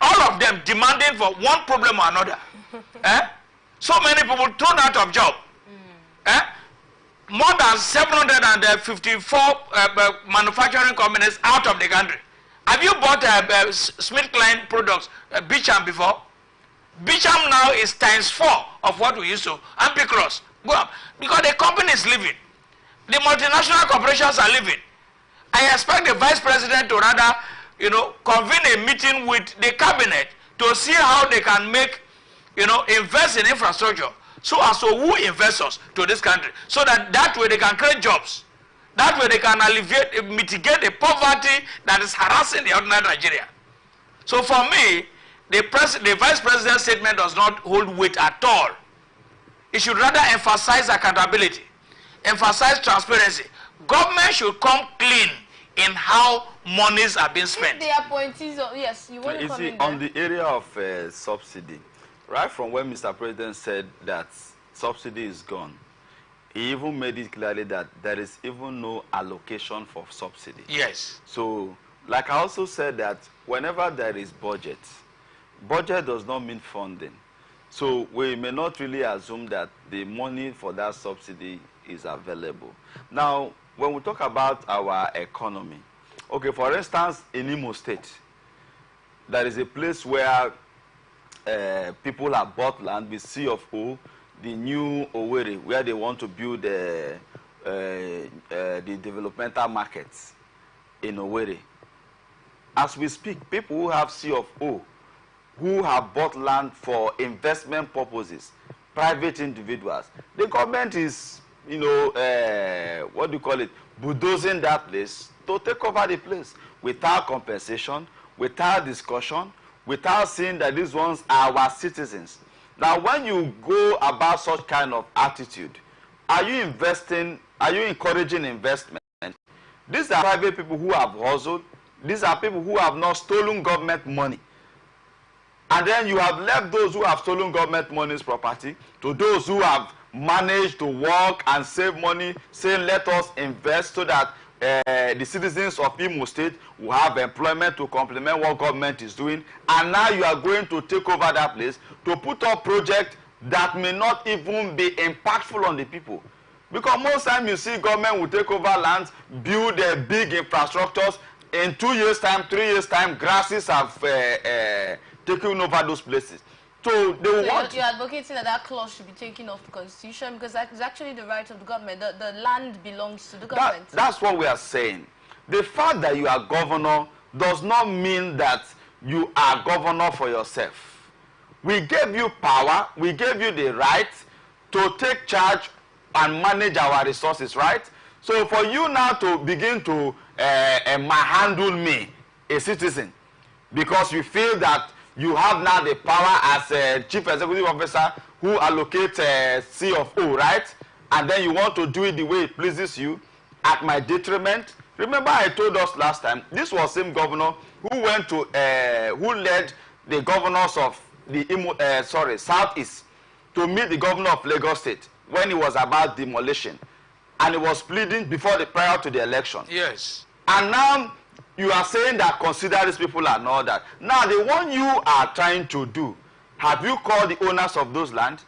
All of them demanding for one problem or another. So many people thrown out of job. More than 754 manufacturing companies out of the country. Have you bought Smith Klein products, Beecham before? Beecham now is ×4 of what we used to. Ampicross, go up. Because the company is living. The multinational corporations are living. I expect the vice president to rather, convene a meeting with the cabinet to see how they can make, invest in infrastructure so as to woo investors to this country, so that way they can create jobs. That way they can mitigate the poverty that is harassing the ordinary Nigeria. So for me, the vice president's statement does not hold weight at all. It should rather emphasize accountability, emphasize transparency. Government should come clean in how monies are being spent. If the appointees, yes, you want to come in on the area of subsidy, right from when Mr. President said that subsidy is gone, he even made it clearly that there is even no allocation for subsidy. Yes. So, like I also said that whenever there is budget does not mean funding. So we may not really assume that the money for that subsidy is available. Now, when we talk about our economy, okay, for instance, in Imo State, there is a place where people have bought land with C of O, the new Owerri, where they want to build the developmental markets in Owerri. As we speak, people who have C of O, who have bought land for investment purposes, private individuals, the government is, what do you call it, bulldozing that place to take over the place without compensation, without discussion, without seeing that these ones are our citizens. Now, when you go about such kind of attitude, are you encouraging investment? These are private people who have hustled. These are people who have not stolen government money. And then you have left those who have stolen government money's property to those who have managed to work and save money, saying let us invest so that the citizens of Imo State will have employment to complement what government is doing. And now you are going to take over that place to put up projects that may not even be impactful on the people. Because most time you see government will take over lands, build big infrastructures. In 2 years' time, 3 years' time, grasses have taken over those places. So they will want. You're advocating that clause should be taken off the constitution because that is actually the right of the government. The land belongs to the government. That's what we are saying. The fact that you are governor does not mean that you are governor for yourself. We gave you power, we gave you the right to take charge and manage our resources, right? So for you now to begin to handle me, a citizen, because you feel that you have now the power as a chief executive officer who allocates C of O, right? And then you want to do it the way it pleases you at my detriment. Remember I told us last time, this was same governor who went to, who led the governors of the Southeast to meet the governor of Lagos State when it was about demolition. And he was pleading prior to the election. Yes. And now you are saying that consider these people and all that. Now the one you are trying to do, have you called the owners of those lands?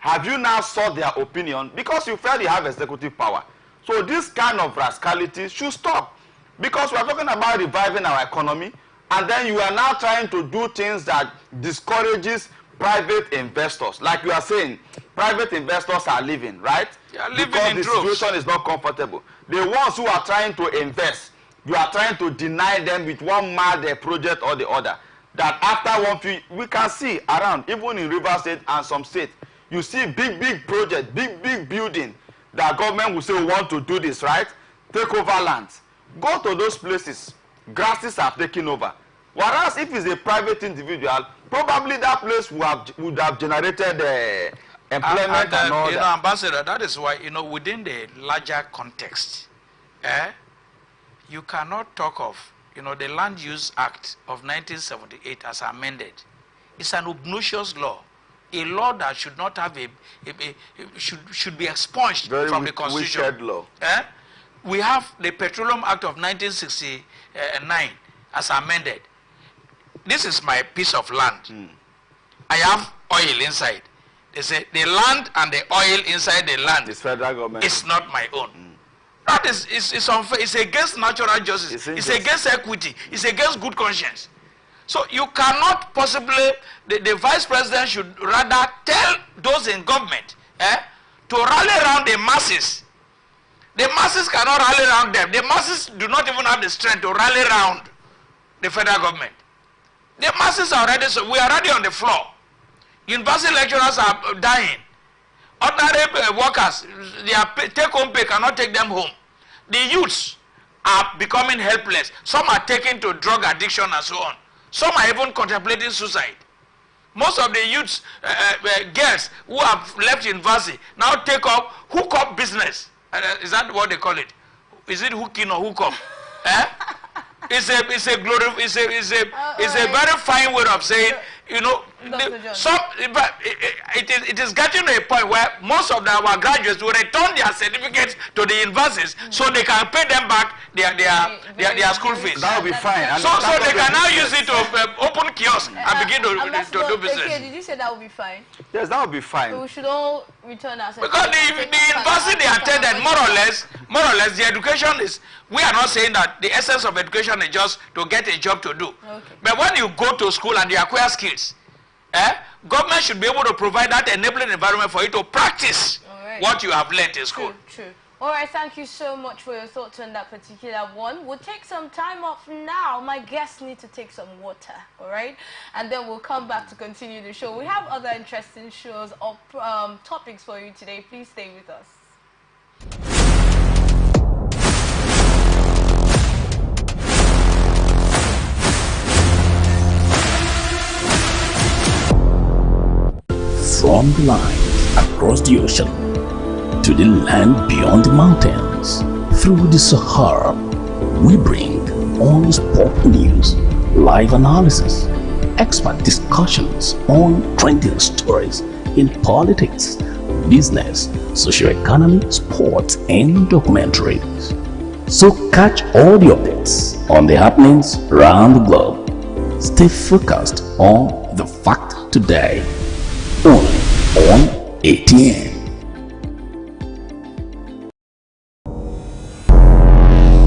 Have you now sought their opinion? Because you felt you have executive power. So this kind of rascality should stop. Because we are talking about reviving our economy, and then you are now trying to do things that discourages private investors. Like you are saying, private investors are leaving, right? Because the situation is not comfortable. The ones who are trying to invest, you are trying to deny them with one mad project or the other. That after one few, we can see around, even in Rivers State and some states, you see big projects, big building that government will say we want to do this, right? Take over lands. Go to those places. Grasses are taken over. Whereas if it's a private individual, probably that place would have generated employment and all that. Ambassador, that is why, within the larger context, you cannot talk of, the Land Use Act of 1978 as amended. It's an obnoxious law, a law that should not have should be expunged from the Constitution. Wicked law. We have the Petroleum Act of 1969 as amended. This is my piece of land. I have oil inside. They say the land and the oil inside the land is federal government. It's not my own. That is unfair. It's against natural justice. It's against equity. It's against good conscience. So you cannot possibly, the vice president should rather tell those in government to rally around the masses. The masses cannot rally around them. The masses do not even have the strength to rally around the federal government. The masses are already, so we are already on the floor. University lecturers are dying. Ordinary workers, their take-home pay cannot take them home. The youths are becoming helpless. Some are taken to drug addiction and so on. Some are even contemplating suicide. Most of the youths, girls who have left university now take up hook-up business. Is that what they call it? Is it hooking or hook-up? It's a very fine way of saying, you know, it is getting to a point where most of our graduates will return their certificates to the universities so they can pay them back their school fees. That will be fine. So they can now use it to open kiosks and begin to do business. Okay, did you say that will be fine? Yes, that will be fine. So we should all return our because the university they attended, more or less, the education is. We are not saying that the essence of education is just to get a job to do. Okay. But when you go to school and you acquire skills, government should be able to provide that enabling environment for you to practice what you have learned in school. True. All right, thank you so much for your thoughts on that particular one. We'll take some time off now. My guests need to take some water, all right? And then we'll come back to continue the show. We have other interesting shows or topics for you today. Please stay with us. From the lines across the ocean to the land beyond the mountains, through the Sahara, we bring all sport news, live analysis, expert discussions on trending stories in politics, business, socio-economy, sports, and documentaries. So catch all the updates on the happenings around the globe. Stay focused on the fact today. Only on ATN.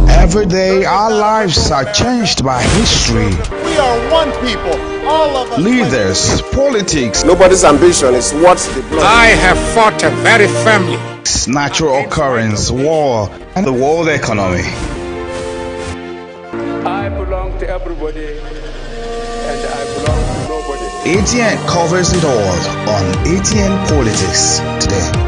Every day, our lives are changed by history. We are one people, all of us. Leaders, politics. Nobody's ambition is what the blood. I have fought very firmly. Natural occurrence, war, and the world economy. I belong to everybody, and I belong to nobody. ATN covers it all on ATN Politics today.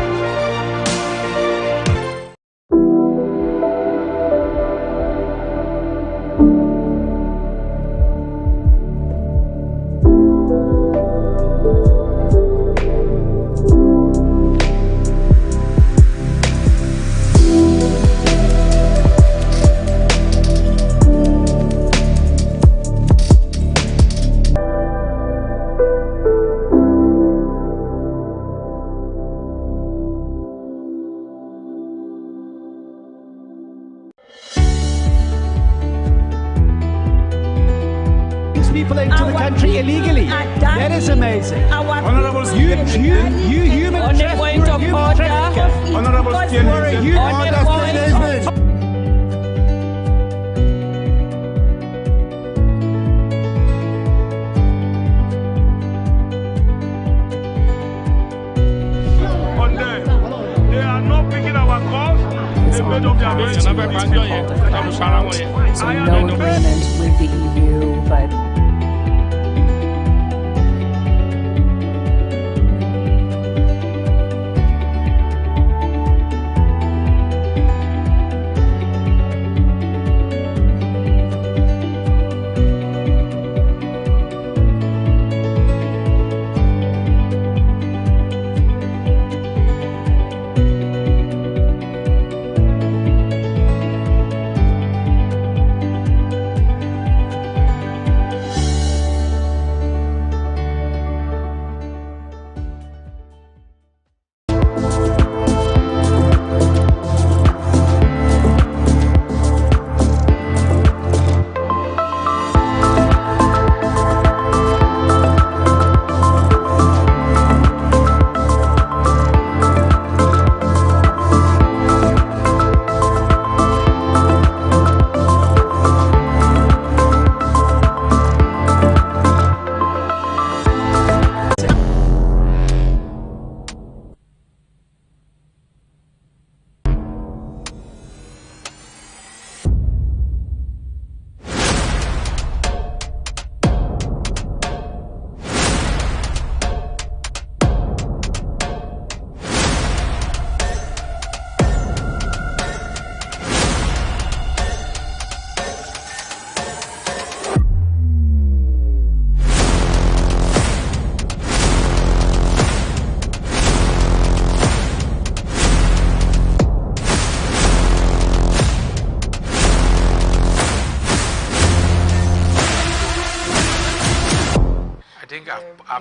People into the country illegally. That is amazing. Honorable you human trafficker. Honorable they are not picking our calls. They made up their minds. So no agreement with the EU, but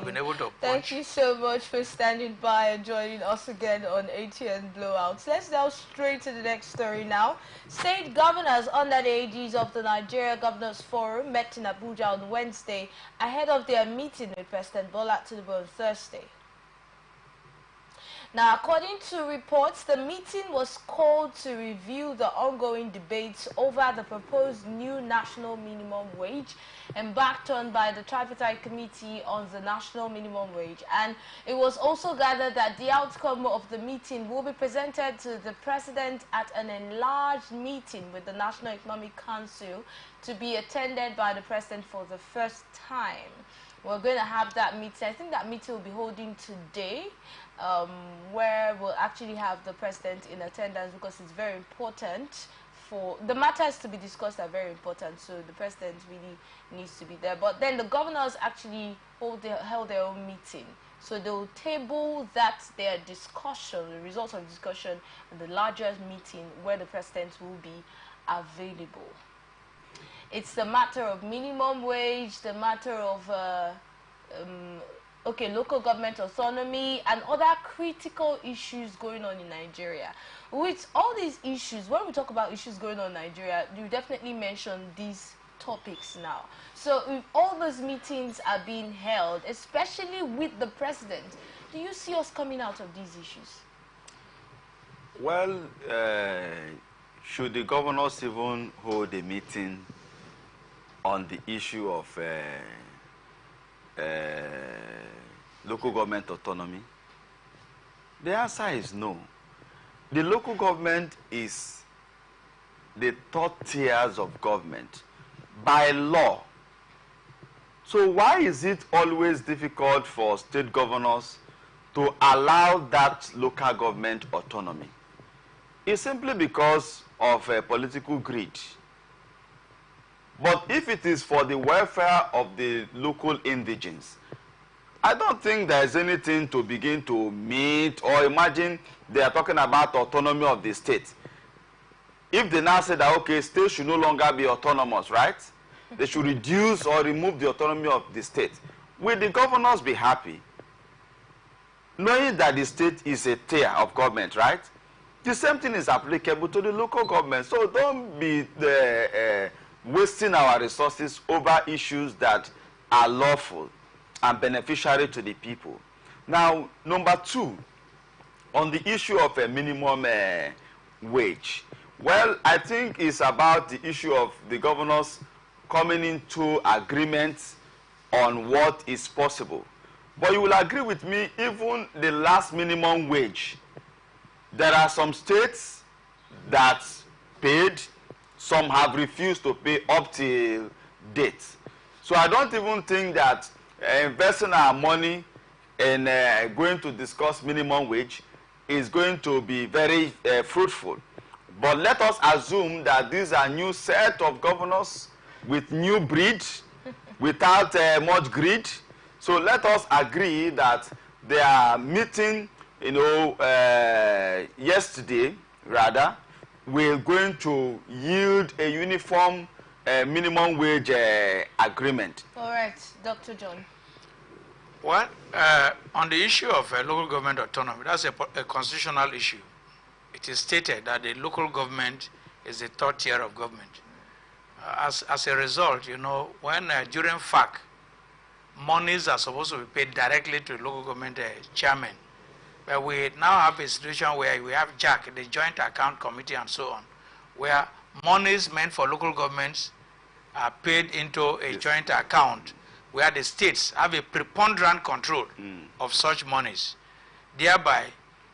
been able to punch. Thank you so much for standing by and joining us again on ATN Blowouts. Let's now straight to the next story now. State governors under the aegis of the Nigeria Governors Forum met in Abuja on Wednesday ahead of their meeting with President Bola Tinubu on Thursday. Now, according to reports, the meeting was called to review the ongoing debates over the proposed new national minimum wage embarked on by the Tripartite Committee on the National Minimum Wage. And it was also gathered that the outcome of the meeting will be presented to the President at an enlarged meeting with the National Economic Council to be attended by the President for the first time. We're going to have that meeting. I think that meeting will be holding today, where we'll actually have the President in attendance because it's very important for the matters to be discussed are very important, so the President really needs to be there. But then the governors actually held their own meeting, so they'll table their discussion, the results of discussion, in the larger meeting where the President will be available. It's the matter of minimum wage, the matter of local government autonomy and other critical issues going on in Nigeria. With all these issues, when we talk about issues going on in Nigeria, you definitely mention these topics now. So if all those meetings are being held, especially with the President, do you see us coming out of these issues? Well, should the governors even hold a meeting on the issue of local government autonomy? The answer is no. The local government is the third tiers of government by law. So why is it always difficult for state governors to allow that local government autonomy? It's simply because of political greed. But if it is for the welfare of the local indigents, I don't think there is anything to begin to meet or imagine they are talking about autonomy of the state. If they now say that, okay, states should no longer be autonomous, right? They should reduce or remove the autonomy of the state. Will the governors be happy? Knowing that the state is a tier of government, right? The same thing is applicable to the local government. So don't be wasting our resources over issues that are lawful and beneficiary to the people. Now, number two, on the issue of a minimum wage, well, I think it's about the issue of the governors coming into agreement on what is possible. But you will agree with me, even the last minimum wage, there are some states that paid, some have refused to pay up till date. So I don't even think that investing our money in going to discuss minimum wage is going to be very fruitful. But let us assume that these are new set of governors with new breed, without much greed. So let us agree that they are meeting, yesterday, rather, we're going to yield a uniform minimum wage agreement. All right, Dr. John. Well, on the issue of local government autonomy, that's a constitutional issue. It is stated that the local government is the third tier of government. As a result, when during FAC, monies are supposed to be paid directly to the local government chairman, but we now have a situation where we have JAC, the Joint Account Committee and so on, where monies meant for local governments are paid into a joint account where the states have a preponderant control of such monies. Thereby,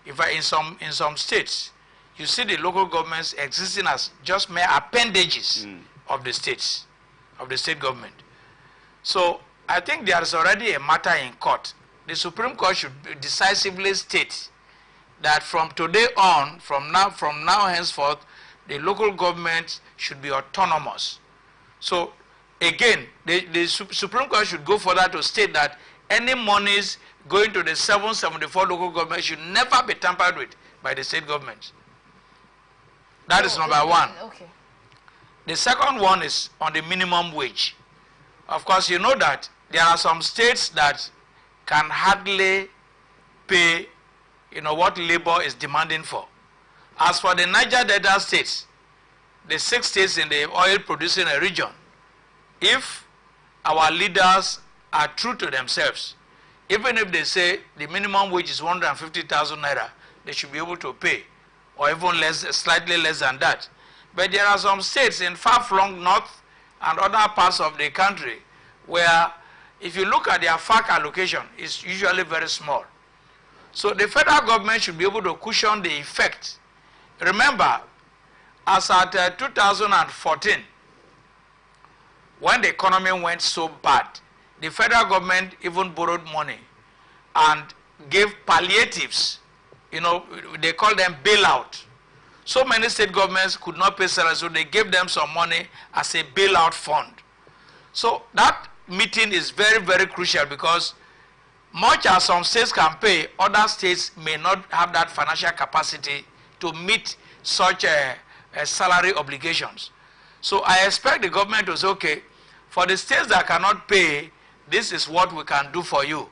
in some states, you see the local governments existing as just mere appendages of the states, of the state government. So I think there is already a matter in court. The Supreme Court should decisively state that from today on, from now henceforth, the local government should be autonomous. So again, the Supreme Court should go further to state that any monies going to the 774 local governments should never be tampered with by the state government. That is number one. Okay. The second one is on the minimum wage. Of course, you know that there are some states that can hardly pay, what labor is demanding for. As for the Niger Delta states, the 6 states in the oil producing region, if our leaders are true to themselves, even if they say the minimum wage is 150,000 naira, they should be able to pay, or even less, slightly less than that. But there are some states in far-flung north and other parts of the country where, if you look at their FAC allocation, it's usually very small. So the federal government should be able to cushion the effect. Remember, as at 2014, when the economy went so bad, the federal government even borrowed money and gave palliatives. They call them bailout. So many state governments could not pay salaries, so they gave them some money as a bailout fund. So that meeting is very, very crucial, because much as some states can pay, other states may not have that financial capacity to meet such salary obligations. So I expect the government to say, okay, for the states that cannot pay, this is what we can do for you.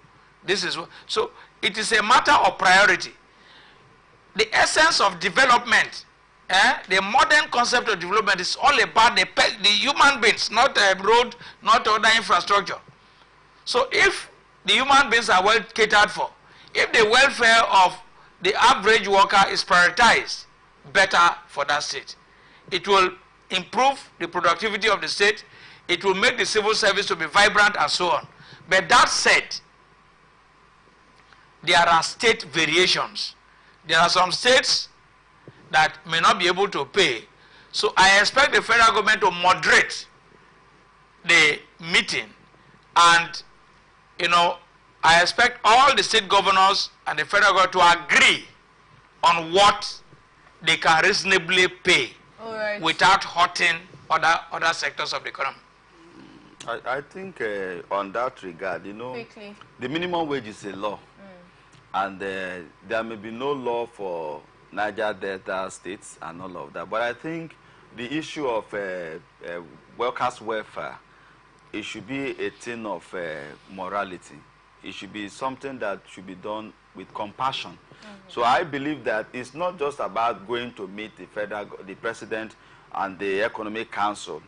So it is a matter of priority. The essence of development, the modern concept of development is all about the human beings, not road, not other infrastructure. So if the human beings are well catered for, if the welfare of the average worker is prioritized, better for that state. It will improve the productivity of the state, it will make the civil service to be vibrant, and so on. But that said, there are state variations. There are some states that may not be able to pay. So I expect the federal government to moderate the meeting, and I expect all the state governors and the federal government to agree on what they can reasonably pay without hurting other sectors of the economy. I think on that regard, Quickly. the minimum wage is a law, and there may be no law for Niger Delta states and all of that. But I think the issue of workers' welfare, it should be a thing of morality. It should be something that should be done with compassion. So I believe that it's not just about going to meet the president and the Economic Council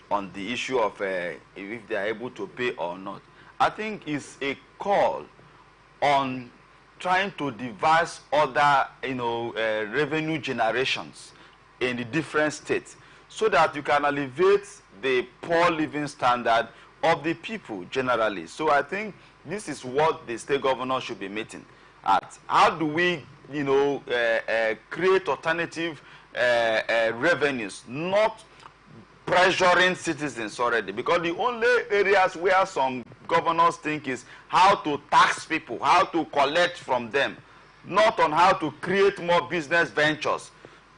on the issue of if they are able to pay or not. I think it's a call on trying to devise other, revenue generations in the different states, so that you can alleviate the poor living standard of the people generally. So I think this is what the state governor should be meeting at. How do we, create alternative revenues, not pressuring citizens already? Because the only areas where some governors think is how to tax people, how to collect from them, not on how to create more business ventures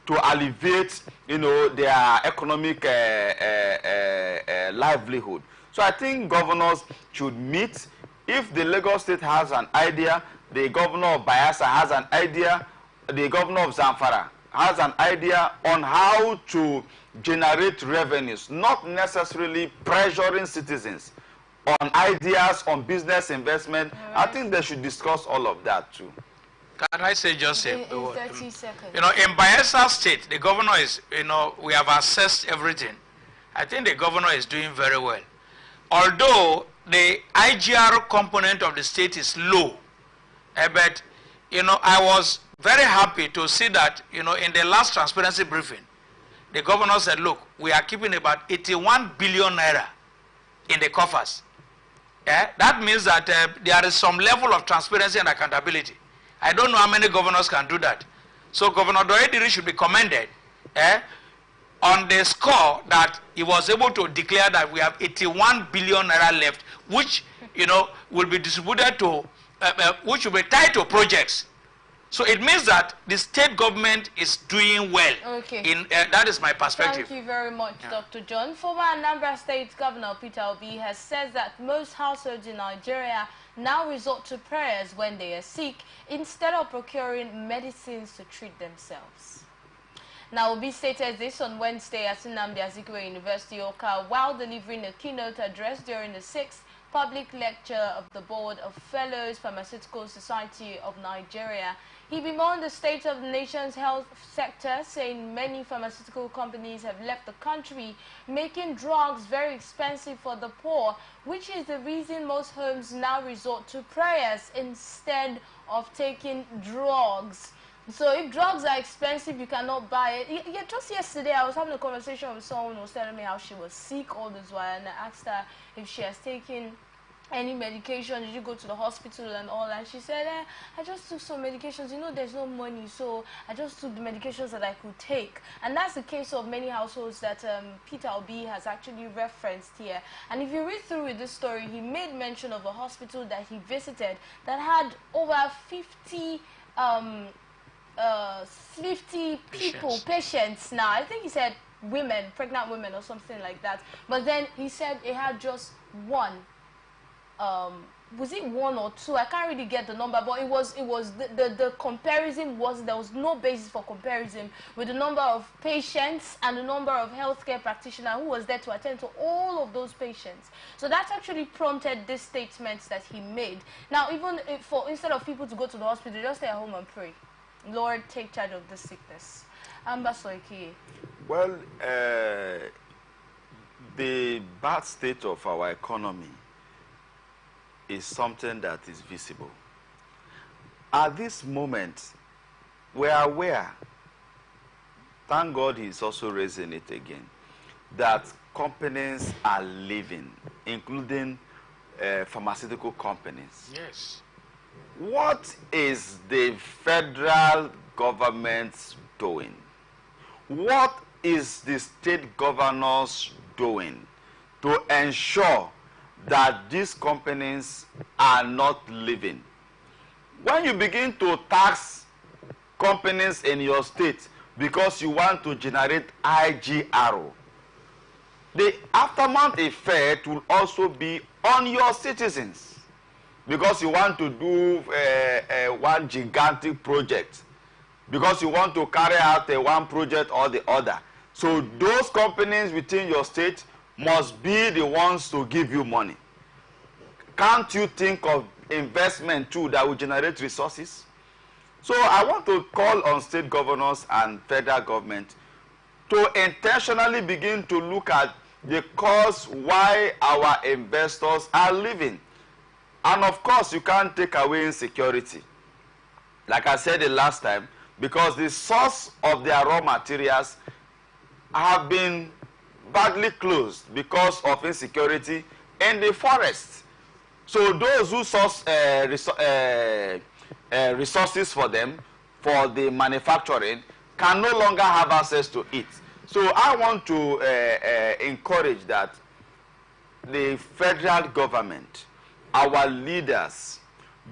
to alleviate, their economic livelihood. So I think governors should meet. If the Lagos State has an idea, the governor of Bayelsa has an idea, the governor of Zamfara has an idea on how to generate revenues, not necessarily pressuring citizens on ideas on business investment. I think they should discuss all of that too. Can I say just a word? 30 seconds. In Bayelsa State, the governor is, we have assessed everything. I think the governor is doing very well. Although the IGR component of the state is low, but, I was very happy to see that, in the last transparency briefing, the governor said, look, we are keeping about 81 billion naira in the coffers. That means that there is some level of transparency and accountability. I don't know how many governors can do that. So Governor Doediri should be commended on the score that he was able to declare that we have 81 billion naira left, which will be distributed to, which will be tied to projects. So it means that the state government is doing well. Okay. That is my perspective. Thank you very much, Dr. John. Former Anambra State Governor Peter Obi has said that most households in Nigeria now resort to prayers when they are sick instead of procuring medicines to treat themselves. Now, Obi stated this on Wednesday at Nnamdi Azikiwe University, Awka, while delivering a keynote address during the 6th public lecture of the Board of Fellows, Pharmaceutical Society of Nigeria. He bemoaned the state of the nation's health sector, saying many pharmaceutical companies have left the country, making drugs very expensive for the poor, which is the reason most homes now resort to prayers instead of taking drugs. So if drugs are expensive, you cannot buy it. Yeah, just yesterday I was having a conversation with someone who was telling me how she was sick all this while, and I asked her if she has taken any medication. Did you go to the hospital and all? And she said, I just took some medications. You know, there's no money, so I just took the medications that I could take. And that's the case of many households that Peter Obi has actually referenced here. And if you read through with this story, he made mention of a hospital that he visited that had over 50 patients now. I think he said women, pregnant women or something like that. But then he said it had just one. Was it one or two? I can't really get the number, but it was the comparison was, there was no basis for comparison with the number of patients and the number of healthcare practitioners who was there to attend to all of those patients. So that actually prompted this statement that he made. Now, even instead of people to go to the hospital, just stay at home and pray. Lord, take charge of this sickness. Well, the bad state of our economy is something that is visible. At this moment, we are aware, thank God he's also raising it again, that companies are leaving, including pharmaceutical companies. Yes. What is the federal government doing? What is the state governors doing to ensure that these companies are not living? When you begin to tax companies in your state because you want to generate IGR, the aftermath effect will also be on your citizens, because you want to do one gigantic project, because you want to carry out one project or the other. So those companies within your state must be the ones to give you money. Can't you think of investment too that will generate resources? So I want to call on state governors and federal government to intentionally begin to look at the cause why our investors are leaving. And of course, you can't take away insecurity. Like I said the last time, because the source of their raw materials have been badly closed because of insecurity in the forest. So those who source resources for them, for the manufacturing, can no longer have access to it. So I want to encourage that the federal government, our leaders,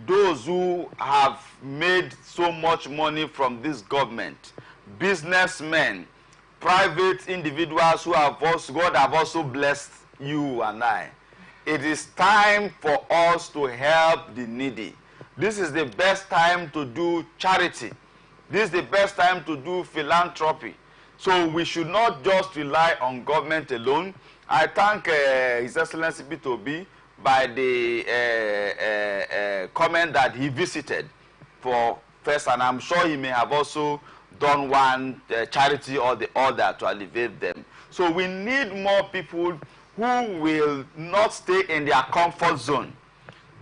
those who have made so much money from this government, businessmen, private individuals who have also, God have also blessed you and I. It is time for us to help the needy. This is the best time to do charity. This is the best time to do philanthropy. So we should not just rely on government alone. I thank His Excellency Peter Obi by the comment that he visited for first, and I'm sure he may have also done one charity or the other to alleviate them. So we need more people who will not stay in their comfort zone.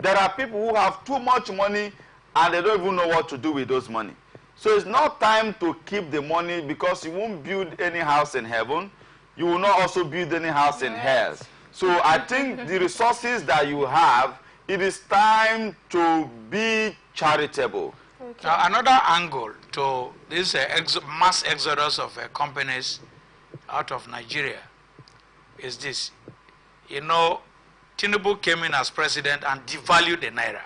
There are people who have too much money and they don't even know what to do with those money. So it's not time to keep the money, because you won't build any house in heaven. You will not also build any house in hell. So I think the resources that you have, it is time to be charitable. Okay. Now, another angle to this mass exodus of companies out of Nigeria is this. You know, Tinubu came in as president and devalued the Naira.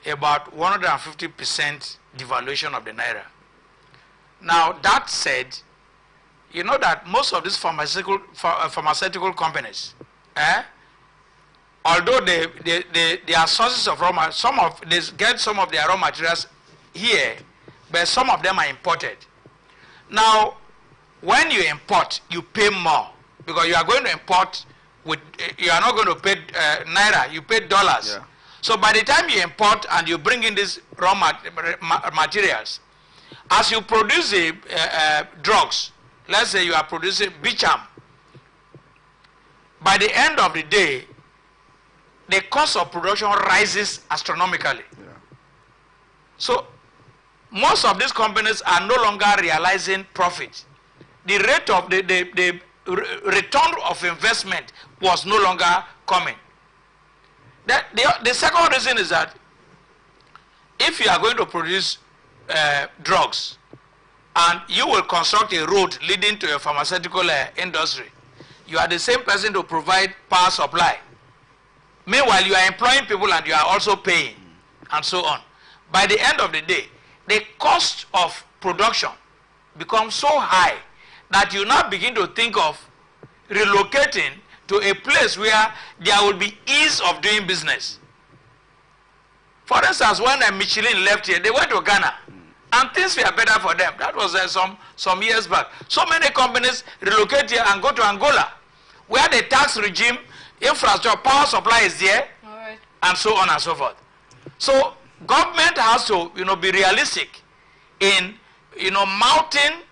About 150% devaluation of the Naira. Now, that said, you know that most of these pharmaceutical companies, although they are sources of raw materials, they get some of their raw materials here, but some of them are imported. Now, when you import, you pay more, because you are going to import with you are not going to pay naira, you pay dollars. Yeah. So by the time you import and you bring in these raw materials, as you produce the drugs, let's say you are producing bicham, by the end of the day, the cost of production rises astronomically. Yeah. So most of these companies are no longer realizing profit. The rate of the return of investment was no longer coming. The second reason is that if you are going to produce drugs and you will construct a road leading to a pharmaceutical industry, you are the same person to provide power supply. Meanwhile, you are employing people and you are also paying, and so on. By the end of the day, the cost of production becomes so high that you now begin to think of relocating to a place where there will be ease of doing business. For instance, when Michelin left here, they went to Ghana, and things were better for them. That was some years back. So many companies relocate here and go to Angola, where the tax regime, infrastructure, power supply is there, and so on and so forth. So government has to, be realistic in, mounting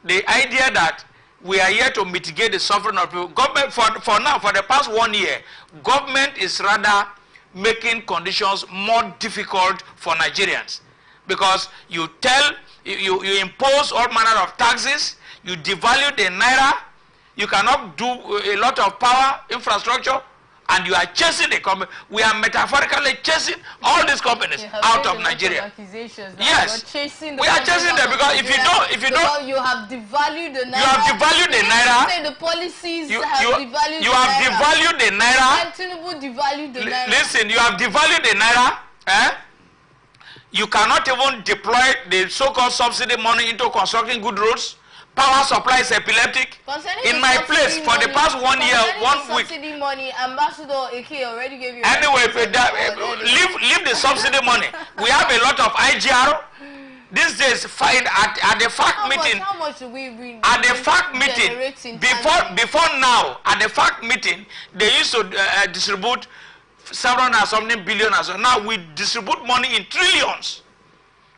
the idea that we are here to mitigate the suffering of people. Government, for now, for the past 1 year, government is rather making conditions more difficult for Nigerians, because you impose all manner of taxes, you devalue the naira, you cannot do a lot of power infrastructure, and you are chasing the company. We are metaphorically chasing all these companies out of Nigeria. Yes, we are chasing them, because if you don't, you have devalued the naira. You have devalued the naira. The policies you have devalued the naira. And Tinubu devalued the naira. Listen, you have devalued the naira. You cannot even deploy the so-called subsidy money into constructing good roads. Power supply is epileptic. In my place, for the past 1 year, 1 week. Subsidy money, Ambassador Eke already gave you. Anyway, leave the subsidy money. We have a lot of IGR. These days, at the fact meeting. How much do we at the fact meeting, before now, at the fact meeting, they used to distribute 700 and something billion. Now we distribute money in trillions.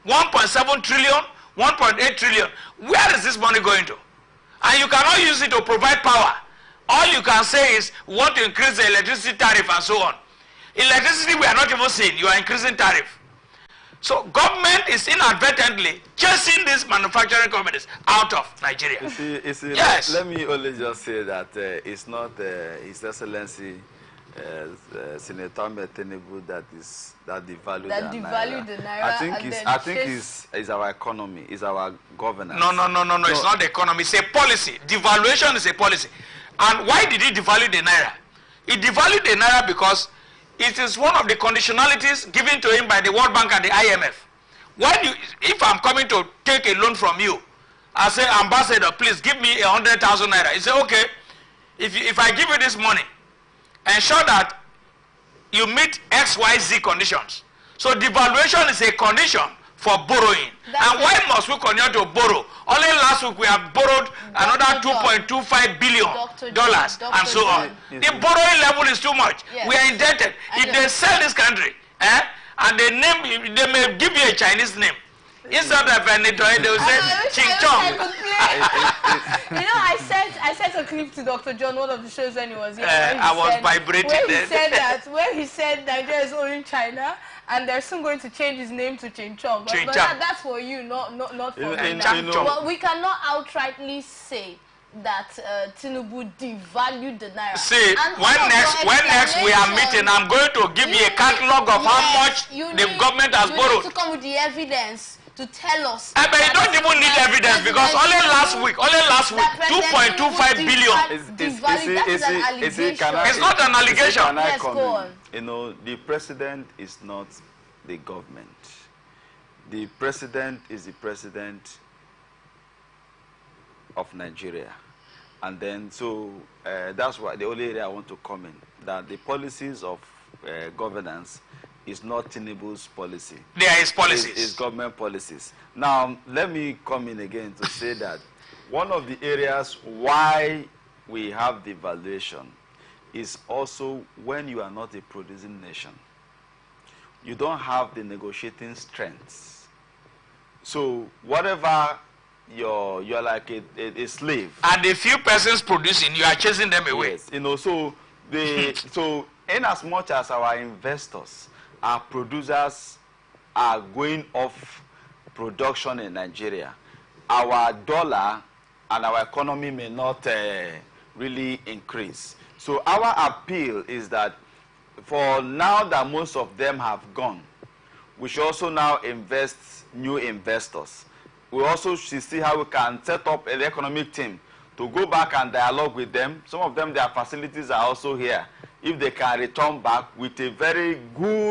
1.7 trillion. 1.8 trillion. Where is this money going to? And you cannot use it to provide power. All you can say is, we want to increase the electricity tariff and so on. Electricity, we are not even seeing. You are increasing tariff. So government is inadvertently chasing these manufacturing companies out of Nigeria. You see, yes. Let me only just say that it's not His Excellency Senator Tinubu that devalued the naira. I think it's our economy, it's our governance. No, it's not the economy, it's a policy. Devaluation is a policy. And why did he devalue the naira? He devalued the naira because it is one of the conditionalities given to him by the World Bank and the IMF. If I'm coming to take a loan from you, I say, Ambassador, please give me 100,000 naira. He say, okay, if I give you this money, ensure that you meet XYZ conditions. So devaluation is a condition for borrowing. And why must we continue to borrow? Only last week we have borrowed another $2.25 billion and so on. The borrowing level is too much. Yes. We are indebted. If they sell this country, and they may give you a Chinese name. Instead of they will say Ching Chong. I sent a clip to Dr. John, one of the shows when he was here. I was vibrating. Where he said Nigeria is owning China, and they're soon going to change his name to Ching Chong. But that's for you, not for me. But we cannot outrightly say that Tinubu devalued the naira. See, when next we are meeting, I'm going to give you a catalog of how much the government has borrowed. You need to come with the evidence to tell us. But you don't even need evidence, because only last week, 2.25 billion. It's not an allegation. Yes, go on. The president is not the government. The president is the president of Nigeria. And then, so that's why the only area I want to comment, that the policies of governance is not Tinubu's policy. There is policies. It's government policies. Now, let me come in again to say that one of the areas why we have devaluation is also when you are not a producing nation. You don't have the negotiating strengths. So whatever you're like a slave. And the few persons producing, you are chasing them away. Yes, you know, so so in as much as our investors, our producers are going off production in Nigeria, our dollar and our economy may not really increase. So our appeal is that for now that most of them have gone, we should also now invest new investors. We also should see how we can set up an economic team to go back and dialogue with them. Some of them, their facilities are also here. If they can return back with a very good